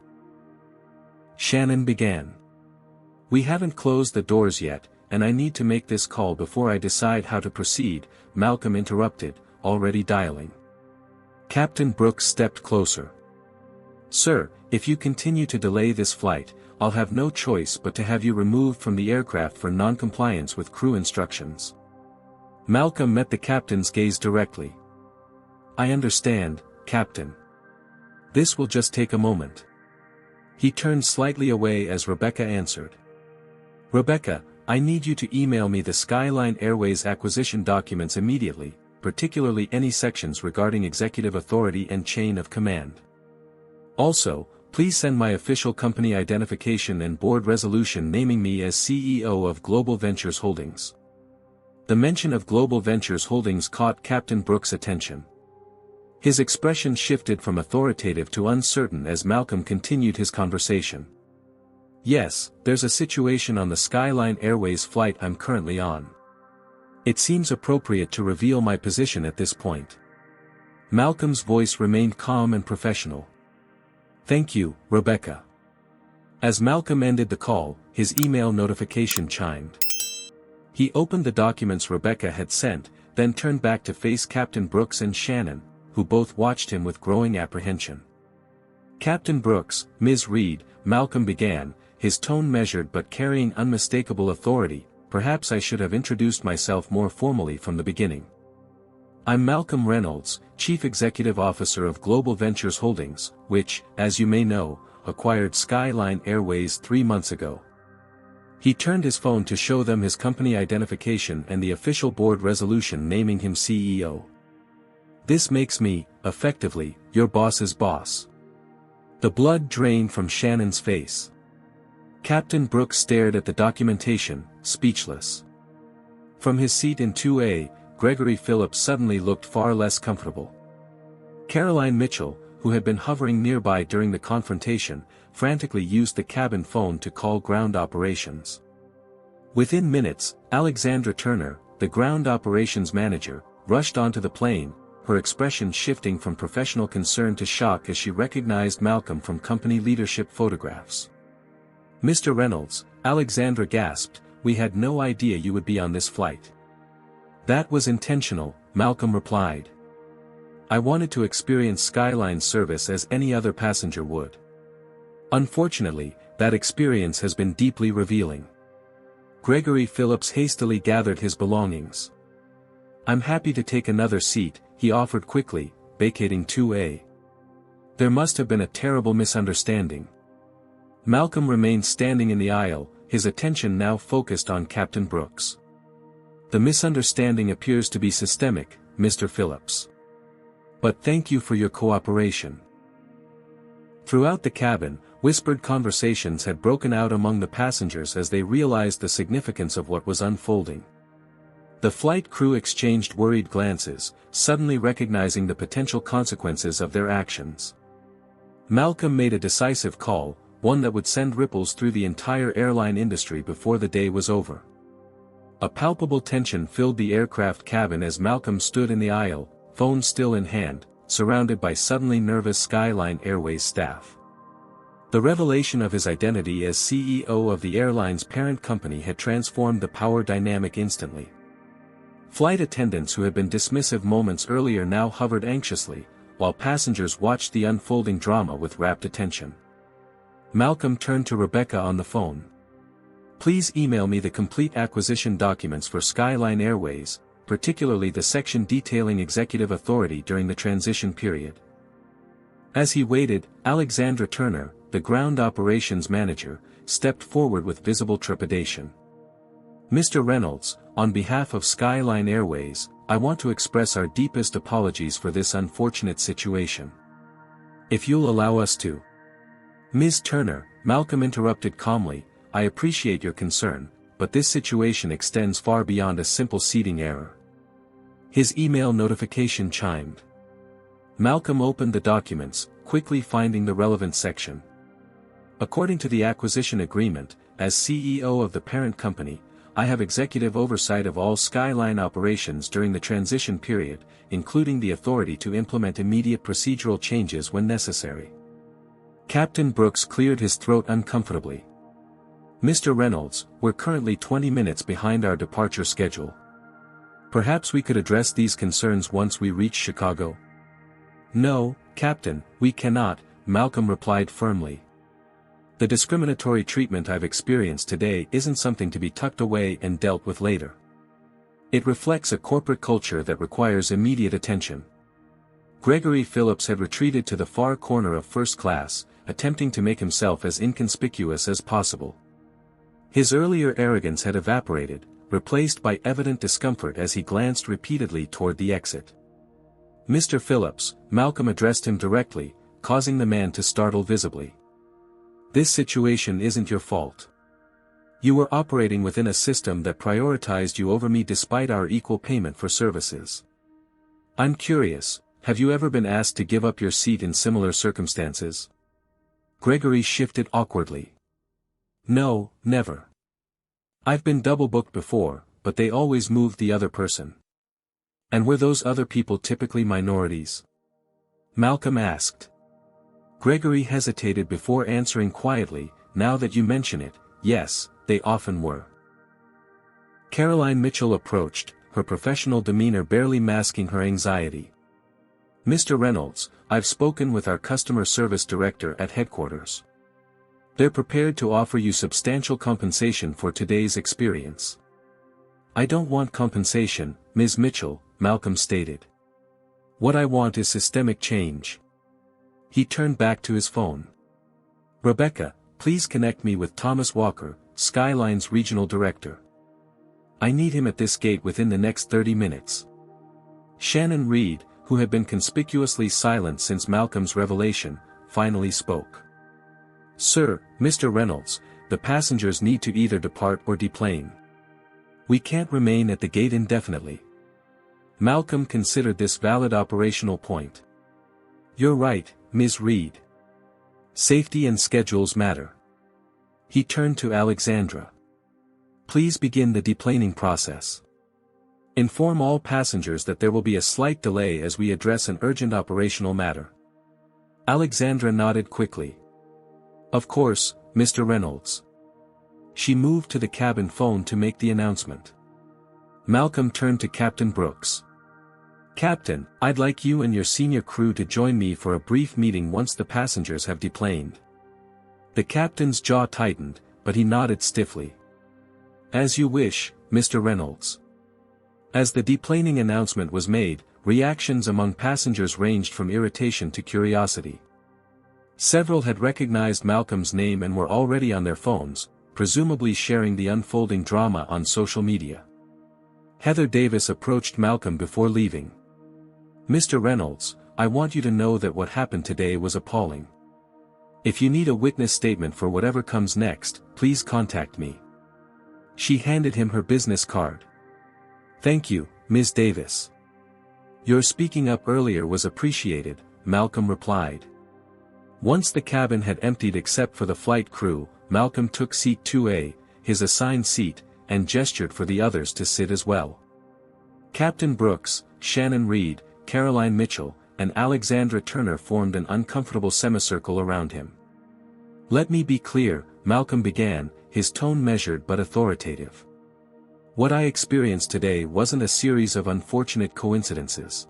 Shannon began. "We haven't closed the doors yet, and I need to make this call before I decide how to proceed," Malcolm interrupted, already dialing. Captain Brooks stepped closer. "Sir, if you continue to delay this flight, I'll have no choice but to have you removed from the aircraft for non-compliance with crew instructions." Malcolm met the captain's gaze directly. "I understand, Captain. This will just take a moment." He turned slightly away as Rebecca answered. "Rebecca, I need you to email me the Skyline Airways acquisition documents immediately, particularly any sections regarding executive authority and chain of command. Also, please send my official company identification and board resolution naming me as CEO of Global Ventures Holdings." The mention of Global Ventures Holdings caught Captain Brooks' attention. His expression shifted from authoritative to uncertain as Malcolm continued his conversation. "Yes, there's a situation on the Skyline Airways flight I'm currently on. It seems appropriate to reveal my position at this point." Malcolm's voice remained calm and professional. "Thank you, Rebecca. As Malcolm ended the call, his email notification chimed. He opened the documents Rebecca had sent, then turned back to face Captain Brooks and Shannon, who both watched him with growing apprehension. "Captain Brooks, Ms. Reed," Malcolm began, his tone measured but carrying unmistakable authority. "Perhaps I should have introduced myself more formally from the beginning. I'm Malcolm Reynolds, Chief Executive Officer of Global Ventures Holdings, which, as you may know, acquired Skyline Airways 3 months ago." He turned his phone to show them his company identification and the official board resolution naming him CEO. "This makes me, effectively, your boss's boss." The blood drained from Shannon's face. Captain Brooks stared at the documentation, speechless. From his seat in 2A, Gregory Phillips suddenly looked far less comfortable. Caroline Mitchell, who had been hovering nearby during the confrontation, frantically used the cabin phone to call ground operations. Within minutes, Alexandra Turner, the ground operations manager, rushed onto the plane, her expression shifting from professional concern to shock as she recognized Malcolm from company leadership photographs. "Mr. Reynolds," Alexandra gasped, "we had no idea you would be on this flight." "That was intentional," Malcolm replied. "I wanted to experience Skyline's service as any other passenger would. Unfortunately, that experience has been deeply revealing." Gregory Phillips hastily gathered his belongings. "I'm happy to take another seat," he offered quickly, vacating 2A. "There must have been a terrible misunderstanding." Malcolm remained standing in the aisle, his attention now focused on Captain Brooks. "The misunderstanding appears to be systemic, Mr. Phillips. But thank you for your cooperation." Throughout the cabin, whispered conversations had broken out among the passengers as they realized the significance of what was unfolding. The flight crew exchanged worried glances, suddenly recognizing the potential consequences of their actions. Malcolm made a decisive call, one that would send ripples through the entire airline industry before the day was over. A palpable tension filled the aircraft cabin as Malcolm stood in the aisle, phone still in hand, surrounded by suddenly nervous Skyline Airways staff. The revelation of his identity as CEO of the airline's parent company had transformed the power dynamic instantly. Flight attendants who had been dismissive moments earlier now hovered anxiously, while passengers watched the unfolding drama with rapt attention. Malcolm turned to Rebecca on the phone. "Please email me the complete acquisition documents for Skyline Airways, particularly the section detailing executive authority during the transition period." As he waited, Alexandra Turner, the ground operations manager, stepped forward with visible trepidation. "Mr. Reynolds, on behalf of Skyline Airways, I want to express our deepest apologies for this unfortunate situation. If you'll allow us to—" "Ms. Turner," Malcolm interrupted calmly, "I appreciate your concern, but this situation extends far beyond a simple seating error." His email notification chimed. Malcolm opened the documents, quickly finding the relevant section. "According to the acquisition agreement, as CEO of the parent company, I have executive oversight of all Skyline operations during the transition period, including the authority to implement immediate procedural changes when necessary." Captain Brooks cleared his throat uncomfortably. "Mr. Reynolds, we're currently 20 minutes behind our departure schedule. Perhaps we could address these concerns once we reach Chicago." "No, Captain, we cannot," Malcolm replied firmly. "The discriminatory treatment I've experienced today isn't something to be tucked away and dealt with later. It reflects a corporate culture that requires immediate attention." Gregory Phillips had retreated to the far corner of first class, attempting to make himself as inconspicuous as possible. His earlier arrogance had evaporated, replaced by evident discomfort as he glanced repeatedly toward the exit. "Mr. Phillips," Malcolm addressed him directly, causing the man to startle visibly. "This situation isn't your fault. You were operating within a system that prioritized you over me despite our equal payment for services. I'm curious, have you ever been asked to give up your seat in similar circumstances?" Gregory shifted awkwardly. "No, never. I've been double-booked before, but they always moved the other person." "And were those other people typically minorities?" Malcolm asked. Gregory hesitated before answering quietly, now that you mention it, yes, they often were. Caroline Mitchell approached, her professional demeanor barely masking her anxiety. Mr. Reynolds, I've spoken with our customer service director at headquarters. They're prepared to offer you substantial compensation for today's experience. I don't want compensation, Ms. Mitchell, Malcolm stated. What I want is systemic change. He turned back to his phone. Rebecca, please connect me with Thomas Walker, Skyline's regional director. I need him at this gate within the next 30 minutes. Shannon Reed, who had been conspicuously silent since Malcolm's revelation, finally spoke. Sir, Mr. Reynolds, the passengers need to either depart or deplane. We can't remain at the gate indefinitely. Malcolm considered this valid operational point. You're right, Ms. Reed. Safety and schedules matter. He turned to Alexandra. Please begin the deplaning process. Inform all passengers that there will be a slight delay as we address an urgent operational matter. Alexandra nodded quickly. Of course, Mr. Reynolds. She moved to the cabin phone to make the announcement. Malcolm turned to Captain Brooks. Captain, I'd like you and your senior crew to join me for a brief meeting once the passengers have deplaned. The captain's jaw tightened, but he nodded stiffly. As you wish, Mr. Reynolds. As the deplaning announcement was made, reactions among passengers ranged from irritation to curiosity. Several had recognized Malcolm's name and were already on their phones, presumably sharing the unfolding drama on social media. Heather Davis approached Malcolm before leaving. Mr. Reynolds, I want you to know that what happened today was appalling. If you need a witness statement for whatever comes next, please contact me. She handed him her business card. Thank you, Ms. Davis. Your speaking up earlier was appreciated, Malcolm replied. Once the cabin had emptied except for the flight crew, Malcolm took seat 2A, his assigned seat, and gestured for the others to sit as well. Captain Brooks, Shannon Reed, Caroline Mitchell, and Alexandra Turner formed an uncomfortable semicircle around him. Let me be clear, Malcolm began, his tone measured but authoritative. What I experienced today wasn't a series of unfortunate coincidences.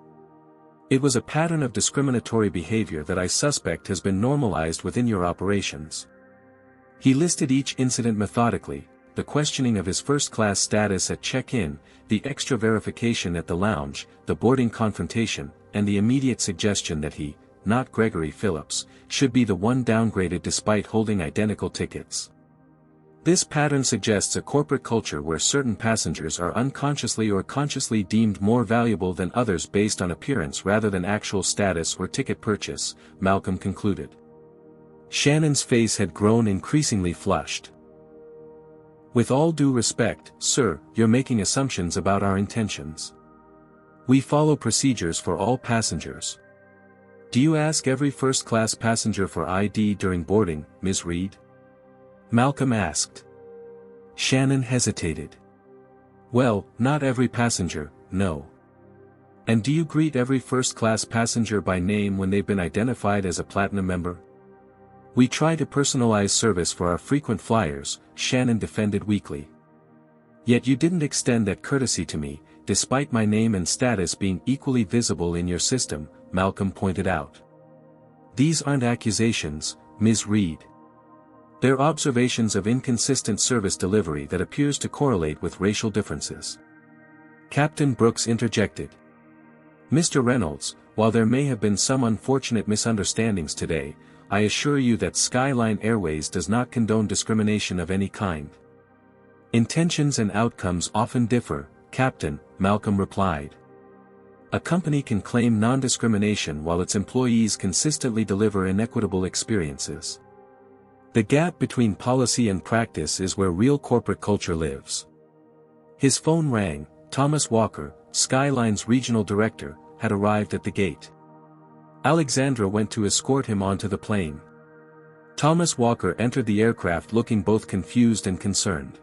It was a pattern of discriminatory behavior that I suspect has been normalized within your operations. He listed each incident methodically, the questioning of his first-class status at check-in, the extra verification at the lounge, the boarding confrontation, and the immediate suggestion that he, not Gregory Phillips, should be the one downgraded despite holding identical tickets. This pattern suggests a corporate culture where certain passengers are unconsciously or consciously deemed more valuable than others based on appearance rather than actual status or ticket purchase, Malcolm concluded. Shannon's face had grown increasingly flushed. With all due respect, sir, you're making assumptions about our intentions. We follow procedures for all passengers. Do you ask every first-class passenger for ID during boarding, Ms. Reed? Malcolm asked. Shannon hesitated. Well, not every passenger, no. And do you greet every first-class passenger by name when they've been identified as a platinum member? We try to personalize service for our frequent flyers, Shannon defended weakly. Yet you didn't extend that courtesy to me, despite my name and status being equally visible in your system, Malcolm pointed out. These aren't accusations, Ms. Reed. They're observations of inconsistent service delivery that appears to correlate with racial differences. Captain Brooks interjected. Mr. Reynolds, while there may have been some unfortunate misunderstandings today, I assure you that Skyline Airways does not condone discrimination of any kind. Intentions and outcomes often differ, Captain, Malcolm replied. A company can claim non-discrimination while its employees consistently deliver inequitable experiences. The gap between policy and practice is where real corporate culture lives. His phone rang. Thomas Walker, Skyline's regional director, had arrived at the gate. Alexandra went to escort him onto the plane. Thomas Walker entered the aircraft looking both confused and concerned.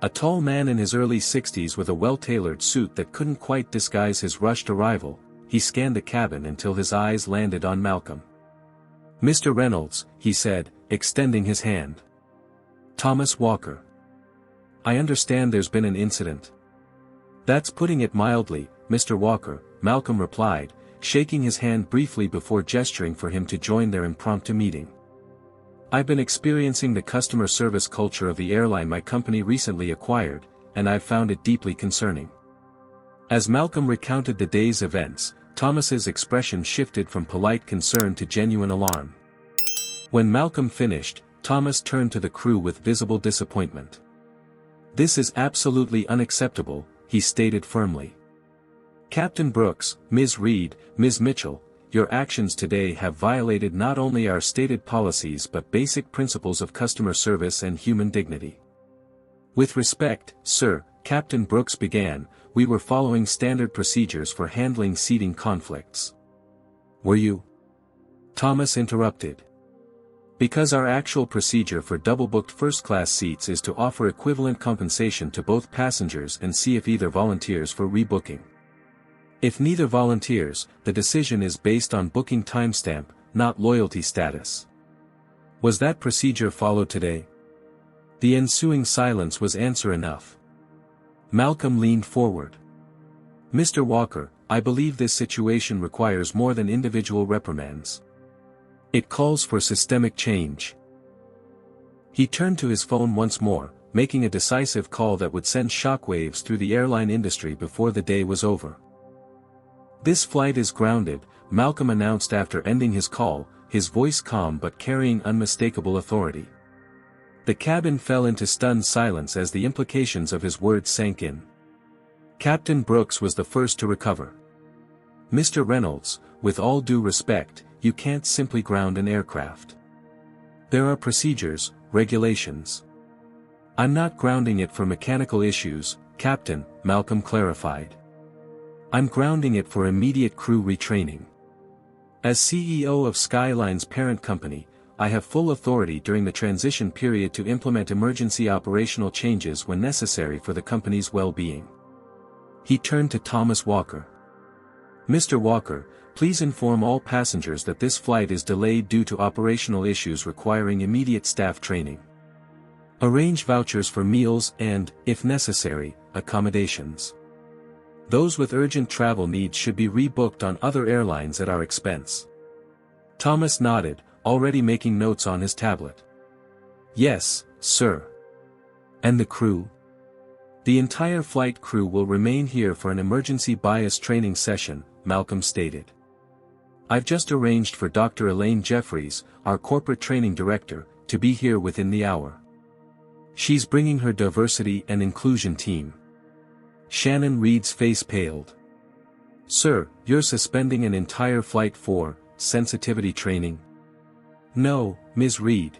A tall man in his early 60s with a well-tailored suit that couldn't quite disguise his rushed arrival, he scanned the cabin until his eyes landed on Malcolm. Mr. Reynolds, he said, extending his hand. Thomas Walker. I understand there's been an incident. That's putting it mildly, Mr. Walker, Malcolm replied, shaking his hand briefly before gesturing for him to join their impromptu meeting. I've been experiencing the customer service culture of the airline my company recently acquired, and I've found it deeply concerning. As Malcolm recounted the day's events, Thomas's expression shifted from polite concern to genuine alarm. When Malcolm finished, Thomas turned to the crew with visible disappointment. This is absolutely unacceptable, he stated firmly. Captain Brooks, Ms. Reed, Ms. Mitchell, your actions today have violated not only our stated policies but basic principles of customer service and human dignity. With respect, sir, Captain Brooks began, we were following standard procedures for handling seating conflicts. Were you? Thomas interrupted. Because our actual procedure for double-booked first-class seats is to offer equivalent compensation to both passengers and see if either volunteers for rebooking. If neither volunteers, the decision is based on booking timestamp, not loyalty status. Was that procedure followed today? The ensuing silence was answer enough. Malcolm leaned forward. Mr. Walker, I believe this situation requires more than individual reprimands. It calls for systemic change. He turned to his phone once more, making a decisive call that would send shockwaves through the airline industry before the day was over. This flight is grounded, Malcolm announced after ending his call, his voice calm but carrying unmistakable authority. The cabin fell into stunned silence as the implications of his words sank in. Captain Brooks was the first to recover. Mr. Reynolds, with all due respect, you can't simply ground an aircraft. There are procedures, regulations. I'm not grounding it for mechanical issues, Captain, Malcolm clarified. I'm grounding it for immediate crew retraining. As CEO of Skyline's parent company, I have full authority during the transition period to implement emergency operational changes when necessary for the company's well-being. He turned to Thomas Walker. Mr. Walker, please inform all passengers that this flight is delayed due to operational issues requiring immediate staff training. Arrange vouchers for meals and, if necessary, accommodations. Those with urgent travel needs should be rebooked on other airlines at our expense. Thomas nodded, already making notes on his tablet. Yes, sir. And the crew? The entire flight crew will remain here for an emergency bias training session, Malcolm stated. I've just arranged for Dr. Elaine Jeffries, our corporate training director, to be here within the hour. She's bringing her diversity and inclusion team. Shannon Reed's face paled. Sir, you're suspending an entire flight for sensitivity training? No, Ms. Reed.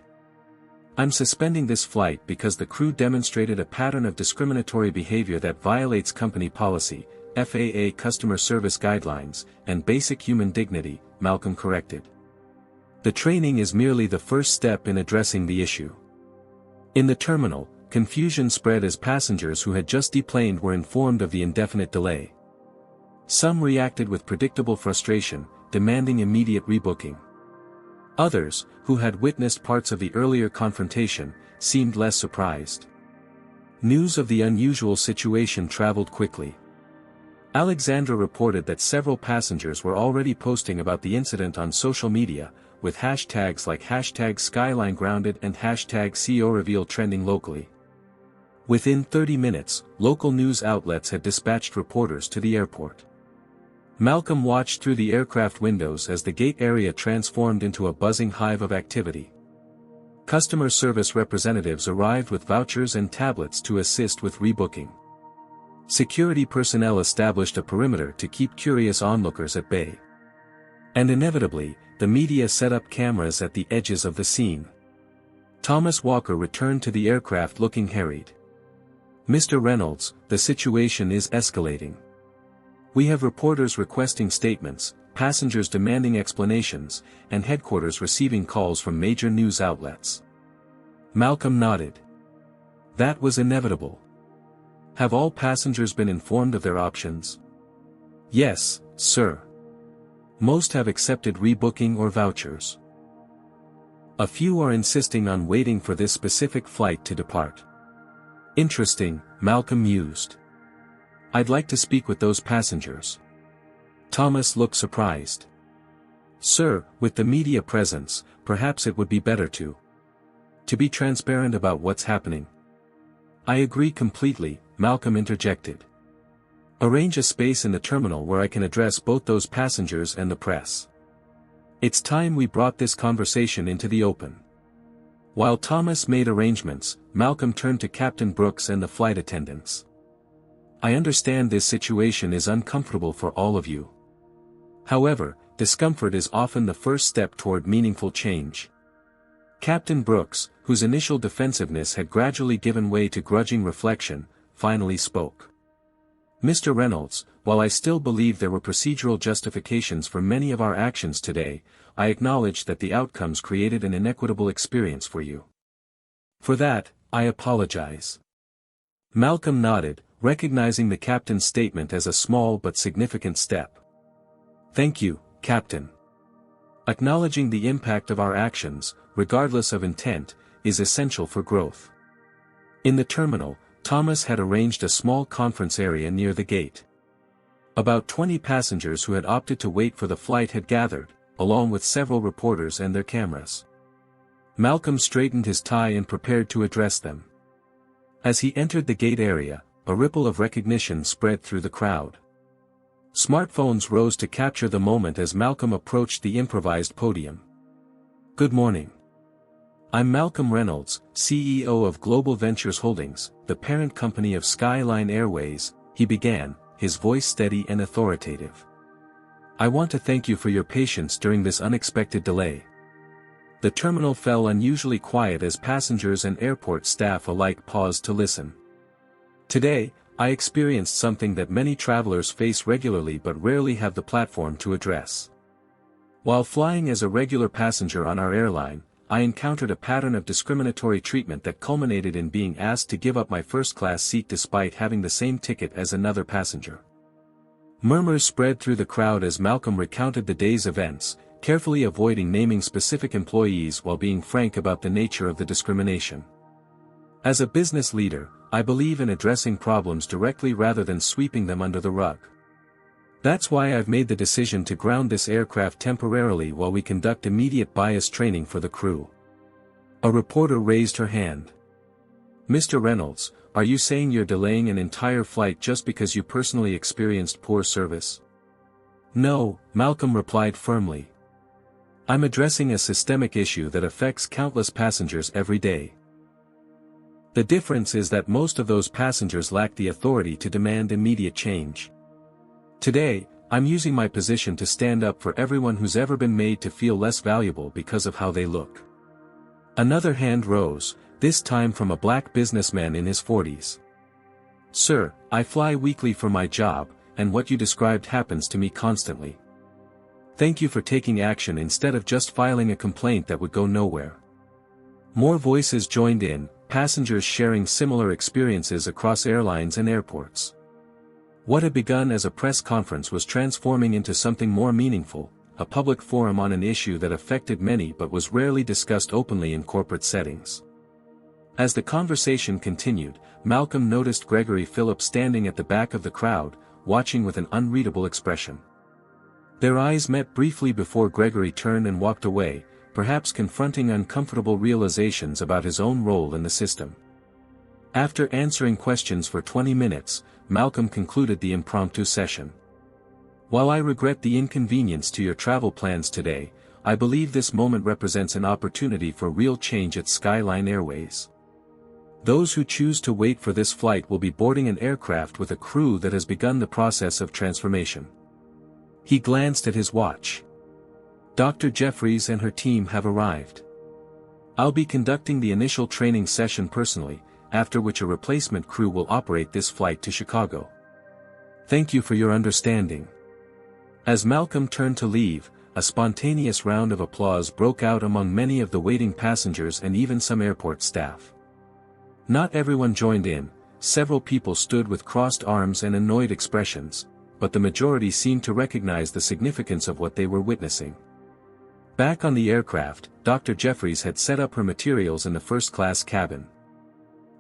I'm suspending this flight because the crew demonstrated a pattern of discriminatory behavior that violates company policy, FAA customer service guidelines, and basic human dignity, Malcolm corrected. The training is merely the first step in addressing the issue. In the terminal, confusion spread as passengers who had just deplaned were informed of the indefinite delay. Some reacted with predictable frustration, demanding immediate rebooking. Others, who had witnessed parts of the earlier confrontation, seemed less surprised. News of the unusual situation traveled quickly. Alexandra reported that several passengers were already posting about the incident on social media, with hashtags like #SkylineGrounded and #CEOReveal trending locally. Within 30 minutes, local news outlets had dispatched reporters to the airport. Malcolm watched through the aircraft windows as the gate area transformed into a buzzing hive of activity. Customer service representatives arrived with vouchers and tablets to assist with rebooking. Security personnel established a perimeter to keep curious onlookers at bay. And inevitably, the media set up cameras at the edges of the scene. Thomas Walker returned to the aircraft looking harried. Mr. Reynolds, the situation is escalating. We have reporters requesting statements, passengers demanding explanations, and headquarters receiving calls from major news outlets. Malcolm nodded. That was inevitable. Have all passengers been informed of their options? Yes, sir. Most have accepted rebooking or vouchers. A few are insisting on waiting for this specific flight to depart. Interesting, Malcolm mused. I'd like to speak with those passengers. Thomas looked surprised. Sir, with the media presence, perhaps it would be better to be transparent about what's happening. I agree completely, Malcolm interjected. Arrange a space in the terminal where I can address both those passengers and the press. It's time we brought this conversation into the open. While Thomas made arrangements, Malcolm turned to Captain Brooks and the flight attendants. I understand this situation is uncomfortable for all of you. However, discomfort is often the first step toward meaningful change. Captain Brooks, whose initial defensiveness had gradually given way to grudging reflection, finally spoke. Mr. Reynolds, while I still believe there were procedural justifications for many of our actions today, I acknowledge that the outcomes created an inequitable experience for you. For that, I apologize. Malcolm nodded, recognizing the captain's statement as a small but significant step. Thank you, Captain. Acknowledging the impact of our actions, regardless of intent, is essential for growth. In the terminal, Thomas had arranged a small conference area near the gate. About 20 passengers who had opted to wait for the flight had gathered, along with several reporters and their cameras. Malcolm straightened his tie and prepared to address them. As he entered the gate area, a ripple of recognition spread through the crowd. Smartphones rose to capture the moment as Malcolm approached the improvised podium. Good morning. I'm Malcolm Reynolds, CEO of Global Ventures Holdings, the parent company of Skyline Airways, he began, his voice steady and authoritative. I want to thank you for your patience during this unexpected delay. The terminal fell unusually quiet as passengers and airport staff alike paused to listen. Today, I experienced something that many travelers face regularly but rarely have the platform to address. While flying as a regular passenger on our airline, I encountered a pattern of discriminatory treatment that culminated in being asked to give up my first-class seat despite having the same ticket as another passenger. Murmurs spread through the crowd as Malcolm recounted the day's events, carefully avoiding naming specific employees while being frank about the nature of the discrimination. As a business leader, I believe in addressing problems directly rather than sweeping them under the rug. That's why I've made the decision to ground this aircraft temporarily while we conduct immediate bias training for the crew. A reporter raised her hand. Mr. Reynolds, are you saying you're delaying an entire flight just because you personally experienced poor service? No, Malcolm replied firmly. I'm addressing a systemic issue that affects countless passengers every day. The difference is that most of those passengers lack the authority to demand immediate change. Today, I'm using my position to stand up for everyone who's ever been made to feel less valuable because of how they look. Another hand rose, this time from a black businessman in his 40s. Sir, I fly weekly for my job, and what you described happens to me constantly. Thank you for taking action instead of just filing a complaint that would go nowhere. More voices joined in, passengers sharing similar experiences across airlines and airports. What had begun as a press conference was transforming into something more meaningful, a public forum on an issue that affected many but was rarely discussed openly in corporate settings. As the conversation continued, Malcolm noticed Gregory Phillips standing at the back of the crowd, watching with an unreadable expression. Their eyes met briefly before Gregory turned and walked away, perhaps confronting uncomfortable realizations about his own role in the system. After answering questions for 20 minutes, Malcolm concluded the impromptu session. While I regret the inconvenience to your travel plans today, I believe this moment represents an opportunity for real change at Skyline Airways. Those who choose to wait for this flight will be boarding an aircraft with a crew that has begun the process of transformation. He glanced at his watch. Dr. Jeffries and her team have arrived. I'll be conducting the initial training session personally, after which a replacement crew will operate this flight to Chicago. Thank you for your understanding. As Malcolm turned to leave, a spontaneous round of applause broke out among many of the waiting passengers and even some airport staff. Not everyone joined in, several people stood with crossed arms and annoyed expressions, but the majority seemed to recognize the significance of what they were witnessing. Back on the aircraft, Dr. Jeffries had set up her materials in the first-class cabin.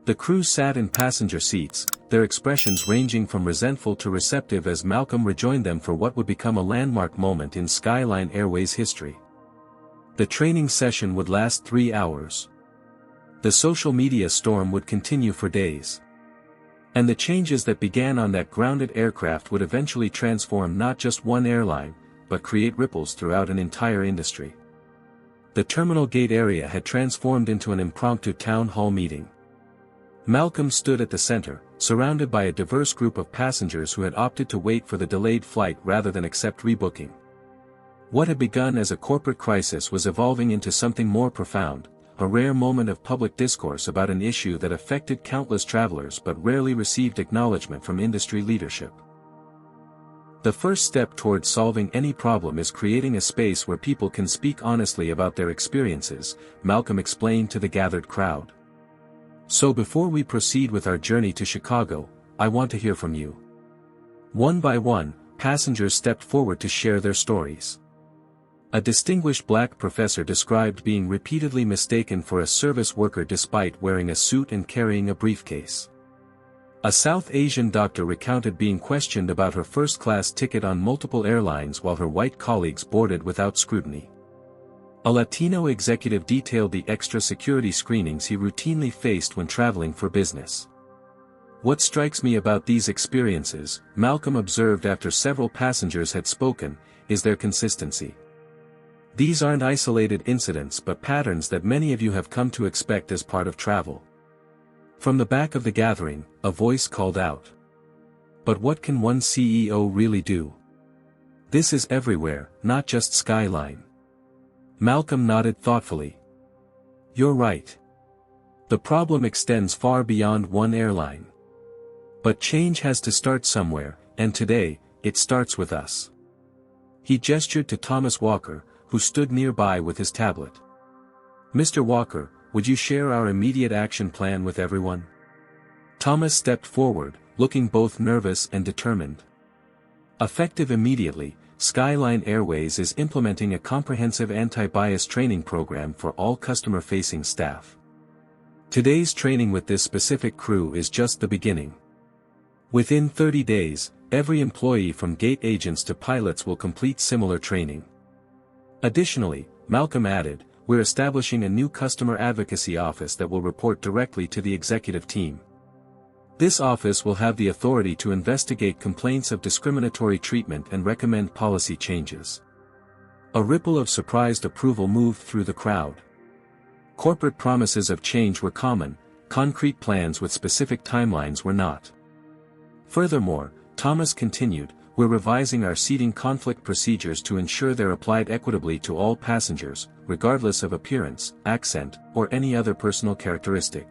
The crew sat in passenger seats, their expressions ranging from resentful to receptive as Malcolm rejoined them for what would become a landmark moment in Skyline Airways history. The training session would last 3 hours. The social media storm would continue for days. And the changes that began on that grounded aircraft would eventually transform not just one airline, but create ripples throughout an entire industry. The terminal gate area had transformed into an impromptu town hall meeting. Malcolm stood at the center, surrounded by a diverse group of passengers who had opted to wait for the delayed flight rather than accept rebooking. What had begun as a corporate crisis was evolving into something more profound, a rare moment of public discourse about an issue that affected countless travelers but rarely received acknowledgement from industry leadership. The first step towards solving any problem is creating a space where people can speak honestly about their experiences, Malcolm explained to the gathered crowd. So before we proceed with our journey to Chicago, I want to hear from you. One by one, passengers stepped forward to share their stories. A distinguished black professor described being repeatedly mistaken for a service worker despite wearing a suit and carrying a briefcase. A South Asian doctor recounted being questioned about her first-class ticket on multiple airlines while her white colleagues boarded without scrutiny. A Latino executive detailed the extra security screenings he routinely faced when traveling for business. What strikes me about these experiences, Malcolm observed after several passengers had spoken, is their consistency. These aren't isolated incidents but patterns that many of you have come to expect as part of travel. From the back of the gathering, a voice called out. But what can one CEO really do? This is everywhere, not just Skyline. Malcolm nodded thoughtfully. You're right. The problem extends far beyond one airline. But change has to start somewhere, and today, it starts with us. He gestured to Thomas Walker, who stood nearby with his tablet. Mr. Walker, would you share our immediate action plan with everyone? Thomas stepped forward, looking both nervous and determined. Effective immediately, Skyline Airways is implementing a comprehensive anti-bias training program for all customer-facing staff. Today's training with this specific crew is just the beginning. Within 30 days, every employee from gate agents to pilots will complete similar training. Additionally, Malcolm added, we're establishing a new customer advocacy office that will report directly to the executive team. This office will have the authority to investigate complaints of discriminatory treatment and recommend policy changes. A ripple of surprised approval moved through the crowd. Corporate promises of change were common, concrete plans with specific timelines were not. Furthermore, Thomas continued, we're revising our seating conflict procedures to ensure they're applied equitably to all passengers, regardless of appearance, accent, or any other personal characteristic.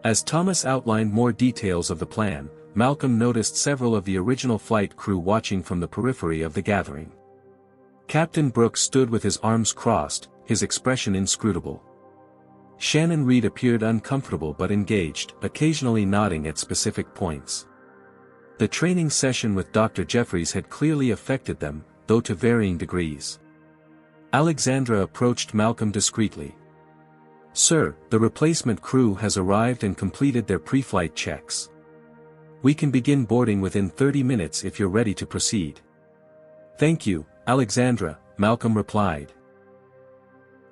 As Thomas outlined more details of the plan, Malcolm noticed several of the original flight crew watching from the periphery of the gathering. Captain Brooks stood with his arms crossed, his expression inscrutable. Shannon Reed appeared uncomfortable but engaged, occasionally nodding at specific points. The training session with Dr. Jeffries had clearly affected them, though to varying degrees. Alexandra approached Malcolm discreetly. Sir, the replacement crew has arrived and completed their pre-flight checks. We can begin boarding within 30 minutes if you're ready to proceed. Thank you, Alexandra, Malcolm replied.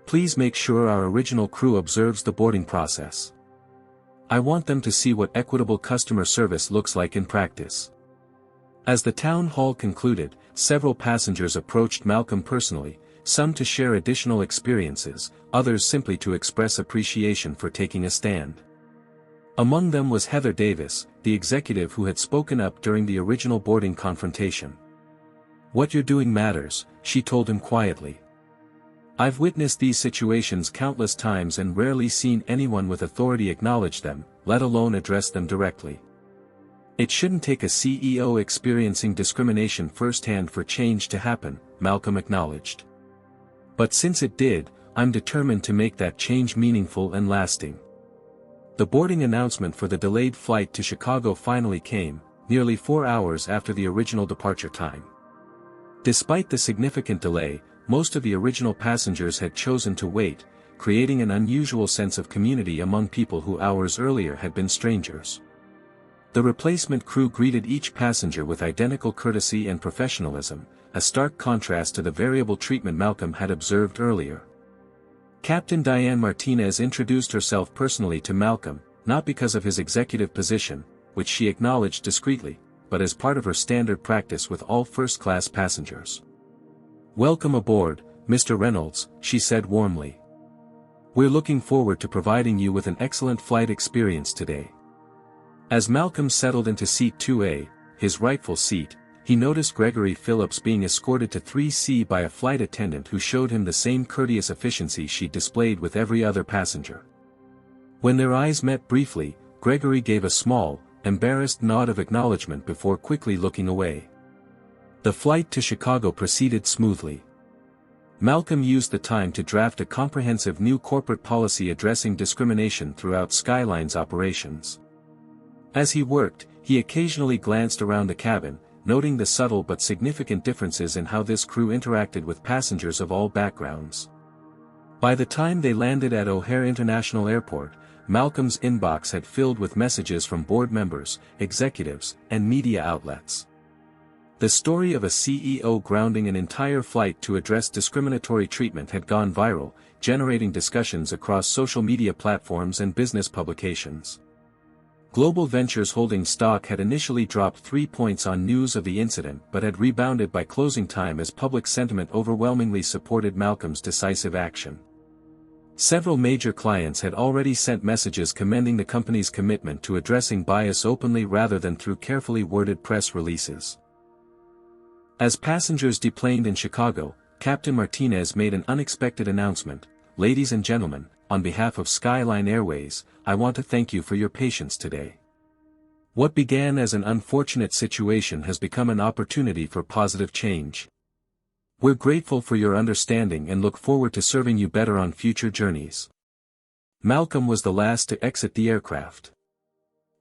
Please make sure our original crew observes the boarding process. I want them to see what equitable customer service looks like in practice. As the town hall concluded, several passengers approached Malcolm personally, some to share additional experiences, others simply to express appreciation for taking a stand. Among them was Heather Davis, the executive who had spoken up during the original boarding confrontation. What you're doing matters, she told him quietly. I've witnessed these situations countless times and rarely seen anyone with authority acknowledge them, let alone address them directly. It shouldn't take a CEO experiencing discrimination firsthand for change to happen, Malcolm acknowledged. But since it did, I'm determined to make that change meaningful and lasting. The boarding announcement for the delayed flight to Chicago finally came, nearly 4 hours after the original departure time. Despite the significant delay, most of the original passengers had chosen to wait, creating an unusual sense of community among people who hours earlier had been strangers. The replacement crew greeted each passenger with identical courtesy and professionalism, a stark contrast to the variable treatment Malcolm had observed earlier. Captain Diane Martinez introduced herself personally to Malcolm, not because of his executive position, which she acknowledged discreetly, but as part of her standard practice with all first-class passengers. "Welcome aboard, Mr. Reynolds," she said warmly. "We're looking forward to providing you with an excellent flight experience today." As Malcolm settled into seat 2A, his rightful seat, he noticed Gregory Phillips being escorted to 3C by a flight attendant who showed him the same courteous efficiency she displayed with every other passenger. When their eyes met briefly, Gregory gave a small, embarrassed nod of acknowledgement before quickly looking away. The flight to Chicago proceeded smoothly. Malcolm used the time to draft a comprehensive new corporate policy addressing discrimination throughout Skyline's operations. As he worked, he occasionally glanced around the cabin, noting the subtle but significant differences in how this crew interacted with passengers of all backgrounds. By the time they landed at O'Hare International Airport, Malcolm's inbox had filled with messages from board members, executives, and media outlets. The story of a CEO grounding an entire flight to address discriminatory treatment had gone viral, generating discussions across social media platforms and business publications. Global Ventures holding stock had initially dropped 3 points on news of the incident but had rebounded by closing time as public sentiment overwhelmingly supported Malcolm's decisive action. Several major clients had already sent messages commending the company's commitment to addressing bias openly rather than through carefully worded press releases. As passengers deplaned in Chicago, Captain Martinez made an unexpected announcement. "Ladies and gentlemen, on behalf of Skyline Airways, I want to thank you for your patience today. What began as an unfortunate situation has become an opportunity for positive change. We're grateful for your understanding and look forward to serving you better on future journeys." Malcolm was the last to exit the aircraft.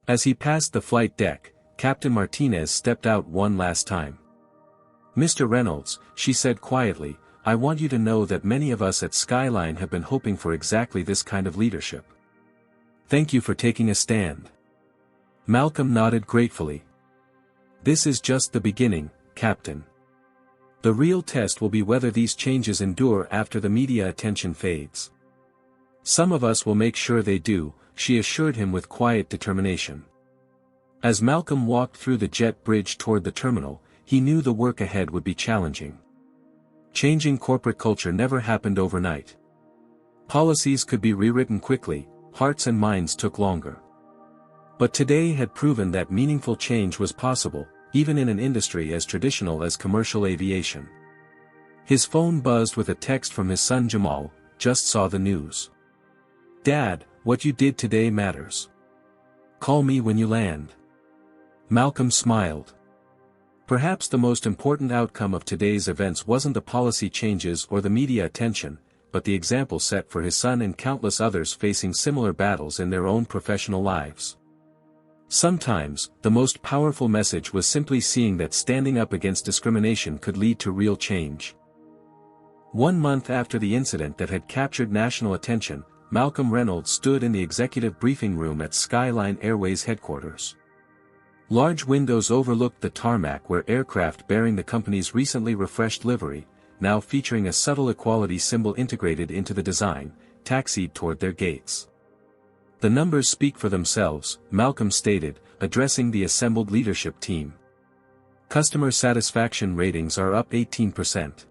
As he passed the flight deck, Captain Martinez stepped out one last time. "Mr. Reynolds," she said quietly, "I want you to know that many of us at Skyline have been hoping for exactly this kind of leadership. Thank you for taking a stand." Malcolm nodded gratefully. "This is just the beginning, Captain. The real test will be whether these changes endure after the media attention fades. Some of us will make sure they do," she assured him with quiet determination. As Malcolm walked through the jet bridge toward the terminal, he knew the work ahead would be challenging. Changing corporate culture never happened overnight. Policies could be rewritten quickly, hearts and minds took longer. But today had proven that meaningful change was possible, even in an industry as traditional as commercial aviation. His phone buzzed with a text from his son Jamal. "Just saw the news. Dad, what you did today matters. Call me when you land." Malcolm smiled. Perhaps the most important outcome of today's events wasn't the policy changes or the media attention, but the example set for his son and countless others facing similar battles in their own professional lives. Sometimes, the most powerful message was simply seeing that standing up against discrimination could lead to real change. 1 month after the incident that had captured national attention, Malcolm Reynolds stood in the executive briefing room at Skyline Airways headquarters. Large windows overlooked the tarmac where aircraft bearing the company's recently refreshed livery, now featuring a subtle equality symbol integrated into the design, taxied toward their gates. "The numbers speak for themselves," Malcolm stated, addressing the assembled leadership team. "Customer satisfaction ratings are up 18%.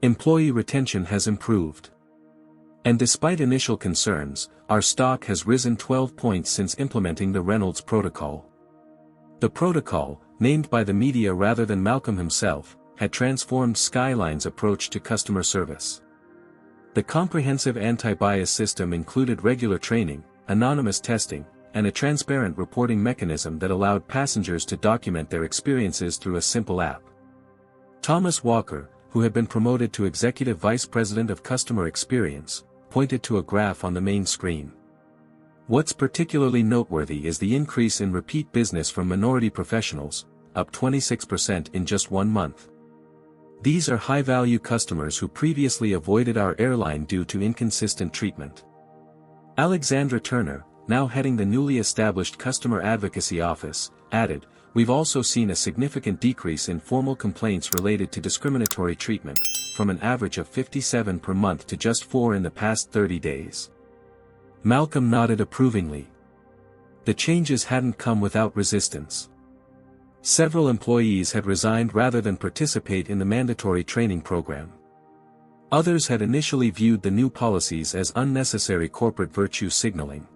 Employee retention has improved. And despite initial concerns, our stock has risen 12 points since implementing the Reynolds Protocol." The protocol, named by the media rather than Malcolm himself, had transformed Skyline's approach to customer service. The comprehensive anti-bias system included regular training, anonymous testing, and a transparent reporting mechanism that allowed passengers to document their experiences through a simple app. Thomas Walker, who had been promoted to Executive Vice President of Customer Experience, pointed to a graph on the main screen. "What's particularly noteworthy is the increase in repeat business from minority professionals, up 26% in just 1 month. These are high-value customers who previously avoided our airline due to inconsistent treatment. Alexandra Turner, now heading the newly established Customer Advocacy Office, added, "We've also seen a significant decrease in formal complaints related to discriminatory treatment, from an average of 57 per month to just 4 in the past 30 days. Malcolm nodded approvingly. The changes hadn't come without resistance. Several employees had resigned rather than participate in the mandatory training program. Others had initially viewed the new policies as unnecessary corporate virtue signaling.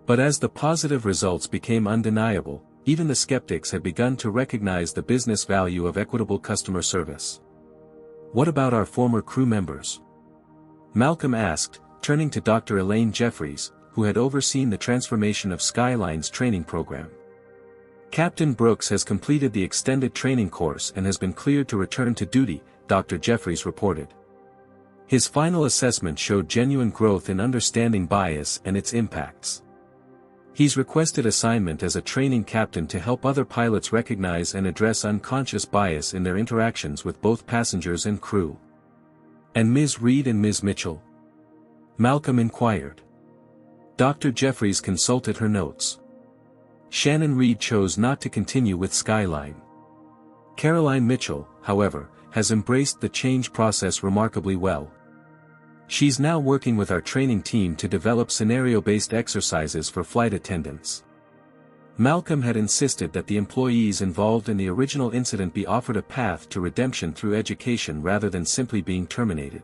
But as the positive results became undeniable, even the skeptics had begun to recognize the business value of equitable customer service. What about our former crew members? Malcolm asked, turning to Dr. Elaine Jeffries, who had overseen the transformation of Skyline's training program. Captain Brooks has completed the extended training course and has been cleared to return to duty, Dr. Jeffries reported. His final assessment showed genuine growth in understanding bias and its impacts. He's requested assignment as a training captain to help other pilots recognize and address unconscious bias in their interactions with both passengers and crew. And Ms. Reed and Ms. Mitchell? Malcolm inquired. Dr. Jeffries consulted her notes. Shannon Reed chose not to continue with Skyline. Caroline Mitchell, however, has embraced the change process remarkably well. She's now working with our training team to develop scenario-based exercises for flight attendants. Malcolm had insisted that the employees involved in the original incident be offered a path to redemption through education rather than simply being terminated.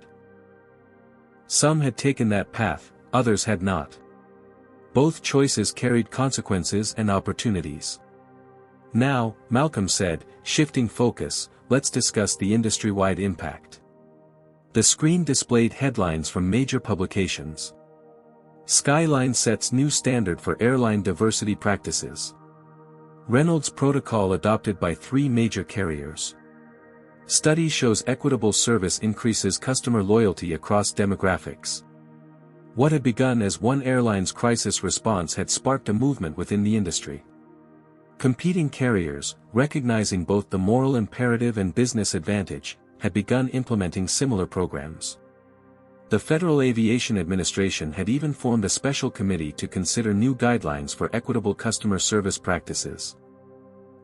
Some had taken that path, others had not. Both choices carried consequences and opportunities. Now, Malcolm said, shifting focus, let's discuss the industry-wide impact. The screen displayed headlines from major publications. Skyline sets new standard for airline diversity practices. Reynolds Protocol adopted by 3 major carriers. Study shows equitable service increases customer loyalty across demographics. What had begun as one airline's crisis response had sparked a movement within the industry. Competing carriers, recognizing both the moral imperative and business advantage, had begun implementing similar programs. The Federal Aviation Administration had even formed a special committee to consider new guidelines for equitable customer service practices.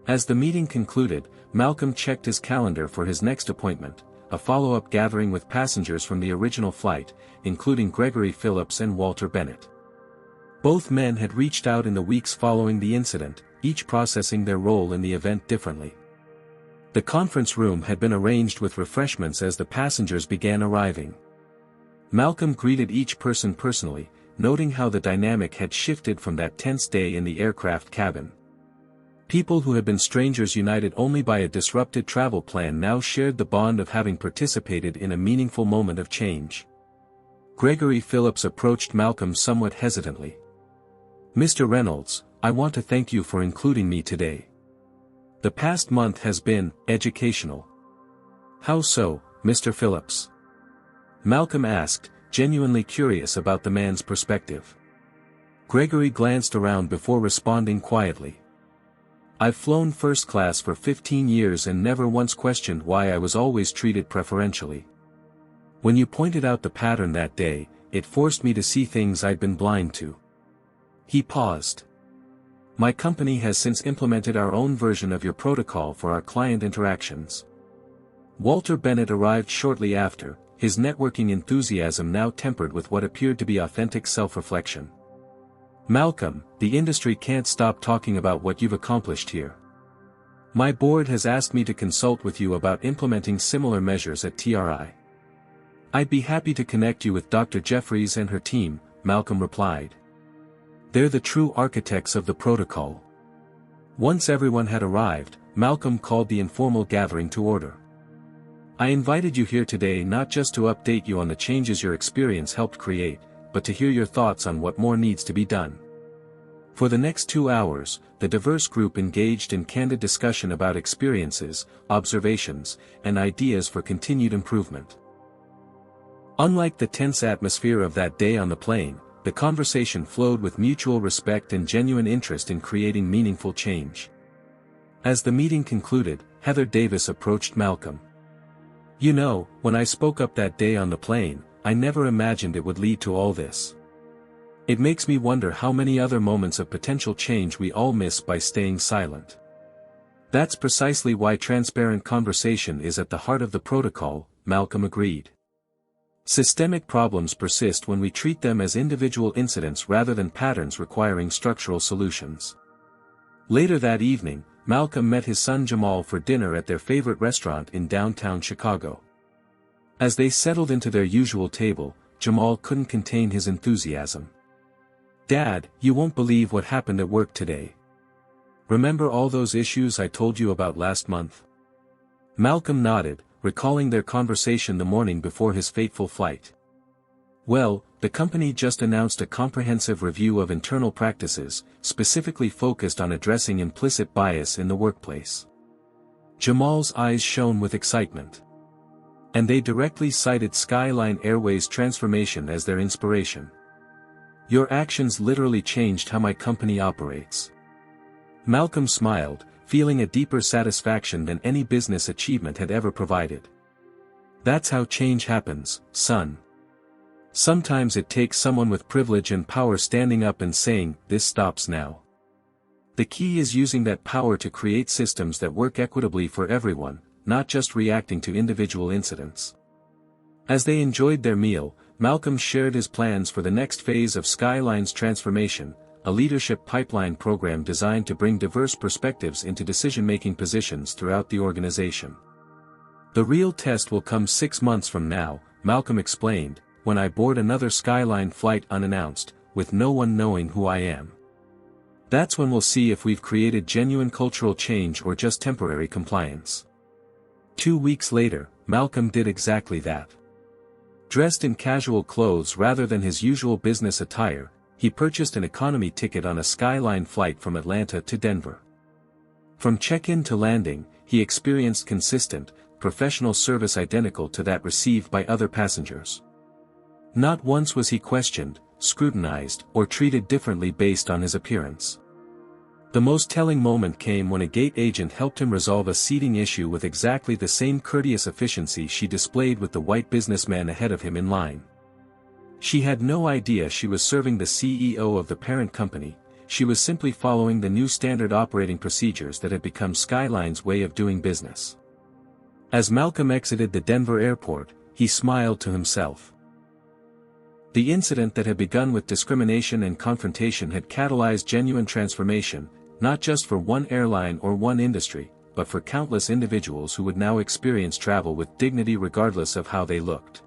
As the meeting concluded, Malcolm checked his calendar for his next appointment, a follow-up gathering with passengers from the original flight, including Gregory Phillips and Walter Bennett. Both men had reached out in the weeks following the incident, each processing their role in the event differently. The conference room had been arranged with refreshments as the passengers began arriving. Malcolm greeted each person personally, noting how the dynamic had shifted from that tense day in the aircraft cabin. People who had been strangers united only by a disrupted travel plan now shared the bond of having participated in a meaningful moment of change. Gregory Phillips approached Malcolm somewhat hesitantly. "Mr. Reynolds, I want to thank you for including me today. The past month has been educational." "How so, Mr. Phillips?" Malcolm asked, genuinely curious about the man's perspective. Gregory glanced around before responding quietly. "I've flown first class for 15 years and never once questioned why I was always treated preferentially. When you pointed out the pattern that day, it forced me to see things I'd been blind to." He paused. "My company has since implemented our own version of your protocol for our client interactions." Walter Bennett arrived shortly after, his networking enthusiasm now tempered with what appeared to be authentic self-reflection. "Malcolm, the industry can't stop talking about what you've accomplished here. My board has asked me to consult with you about implementing similar measures at TRI. I'd be happy to connect you with Dr. Jeffries and her team," Malcolm replied. "They're the true architects of the protocol." Once everyone had arrived, Malcolm called the informal gathering to order. "I invited you here today not just to update you on the changes your experience helped create, but to hear your thoughts on what more needs to be done." For the next 2 hours, the diverse group engaged in candid discussion about experiences, observations, and ideas for continued improvement. Unlike the tense atmosphere of that day on the plane, the conversation flowed with mutual respect and genuine interest in creating meaningful change. As the meeting concluded, Heather Davis approached Malcolm. You know, when I spoke up that day on the plane, I never imagined it would lead to all this. It makes me wonder how many other moments of potential change we all miss by staying silent. That's precisely why transparent conversation is at the heart of the protocol, Malcolm agreed. Systemic problems persist when we treat them as individual incidents rather than patterns requiring structural solutions. Later that evening, Malcolm met his son Jamal for dinner at their favorite restaurant in downtown Chicago. As they settled into their usual table, Jamal couldn't contain his enthusiasm. "Dad, you won't believe what happened at work today. Remember all those issues I told you about last month?" Malcolm nodded, recalling their conversation the morning before his fateful flight. "Well, the company just announced a comprehensive review of internal practices, specifically focused on addressing implicit bias in the workplace." Jamal's eyes shone with excitement. "And they directly cited Skyline Airways' transformation as their inspiration. Your actions literally changed how my company operates." Malcolm smiled, feeling a deeper satisfaction than any business achievement had ever provided. "That's how change happens, son. Sometimes it takes someone with privilege and power standing up and saying, 'This stops now.' The key is using that power to create systems that work equitably for everyone, not just reacting to individual incidents." As they enjoyed their meal, Malcolm shared his plans for the next phase of Skyline's transformation, a leadership pipeline program designed to bring diverse perspectives into decision-making positions throughout the organization. "The real test will come 6 months from now," Malcolm explained, "when I board another Skyline flight unannounced, with no one knowing who I am. That's when we'll see if we've created genuine cultural change or just temporary compliance." 2 weeks later, Malcolm did exactly that. Dressed in casual clothes rather than his usual business attire, he purchased an economy ticket on a Skyline flight from Atlanta to Denver. From check-in to landing, he experienced consistent, professional service identical to that received by other passengers. Not once was he questioned, scrutinized, or treated differently based on his appearance. The most telling moment came when a gate agent helped him resolve a seating issue with exactly the same courteous efficiency she displayed with the white businessman ahead of him in line. She had no idea she was serving the CEO of the parent company, she was simply following the new standard operating procedures that had become Skyline's way of doing business. As Malcolm exited the Denver airport, he smiled to himself. The incident that had begun with discrimination and confrontation had catalyzed genuine transformation, not just for one airline or one industry, but for countless individuals who would now experience travel with dignity regardless of how they looked.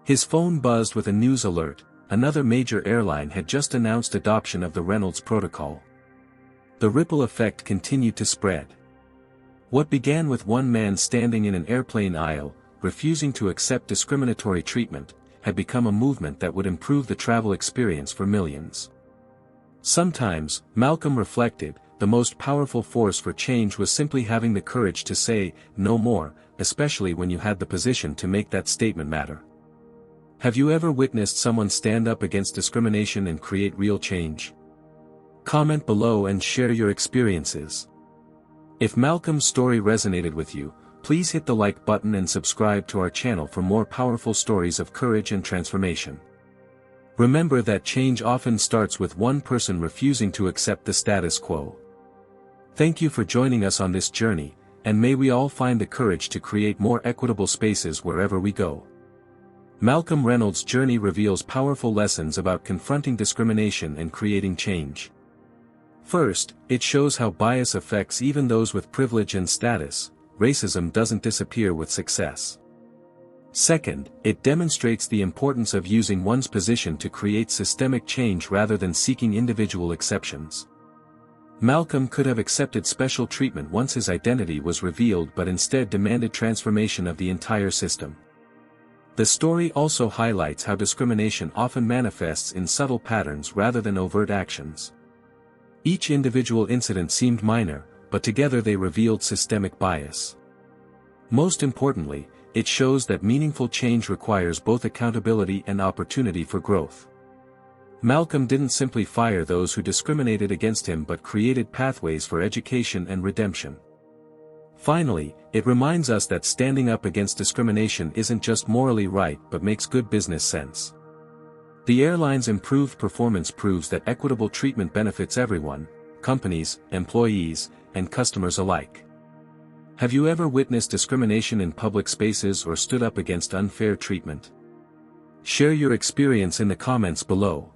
His phone buzzed with a news alert: another major airline had just announced adoption of the Reynolds Protocol. The ripple effect continued to spread. What began with one man standing in an airplane aisle, refusing to accept discriminatory treatment, had become a movement that would improve the travel experience for millions. Sometimes, Malcolm reflected, the most powerful force for change was simply having the courage to say, "No more," especially when you had the position to make that statement matter. Have you ever witnessed someone stand up against discrimination and create real change? Comment below and share your experiences. If Malcolm's story resonated with you, please hit the like button and subscribe to our channel for more powerful stories of courage and transformation. Remember that change often starts with one person refusing to accept the status quo. Thank you for joining us on this journey, and may we all find the courage to create more equitable spaces wherever we go. Malcolm Reynolds' journey reveals powerful lessons about confronting discrimination and creating change. First, it shows how bias affects even those with privilege and status. Racism doesn't disappear with success. Second, it demonstrates the importance of using one's position to create systemic change rather than seeking individual exceptions. Malcolm could have accepted special treatment once his identity was revealed, but instead demanded transformation of the entire system. The story also highlights how discrimination often manifests in subtle patterns rather than overt actions. Each individual incident seemed minor, but together they revealed systemic bias. Most importantly, it shows that meaningful change requires both accountability and opportunity for growth. Malcolm didn't simply fire those who discriminated against him but created pathways for education and redemption. Finally, it reminds us that standing up against discrimination isn't just morally right but makes good business sense. The airline's improved performance proves that equitable treatment benefits everyone, companies, employees, and customers alike. Have you ever witnessed discrimination in public spaces or stood up against unfair treatment? Share your experience in the comments below.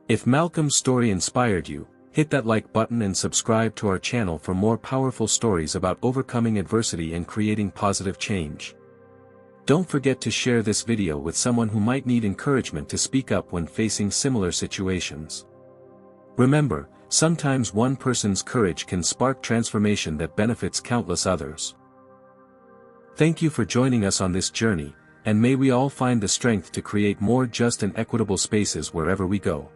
If Malcolm's story inspired you, hit that like button and subscribe to our channel for more powerful stories about overcoming adversity and creating positive change. Don't forget to share this video with someone who might need encouragement to speak up when facing similar situations. Remember, sometimes one person's courage can spark transformation that benefits countless others. Thank you for joining us on this journey, and may we all find the strength to create more just and equitable spaces wherever we go.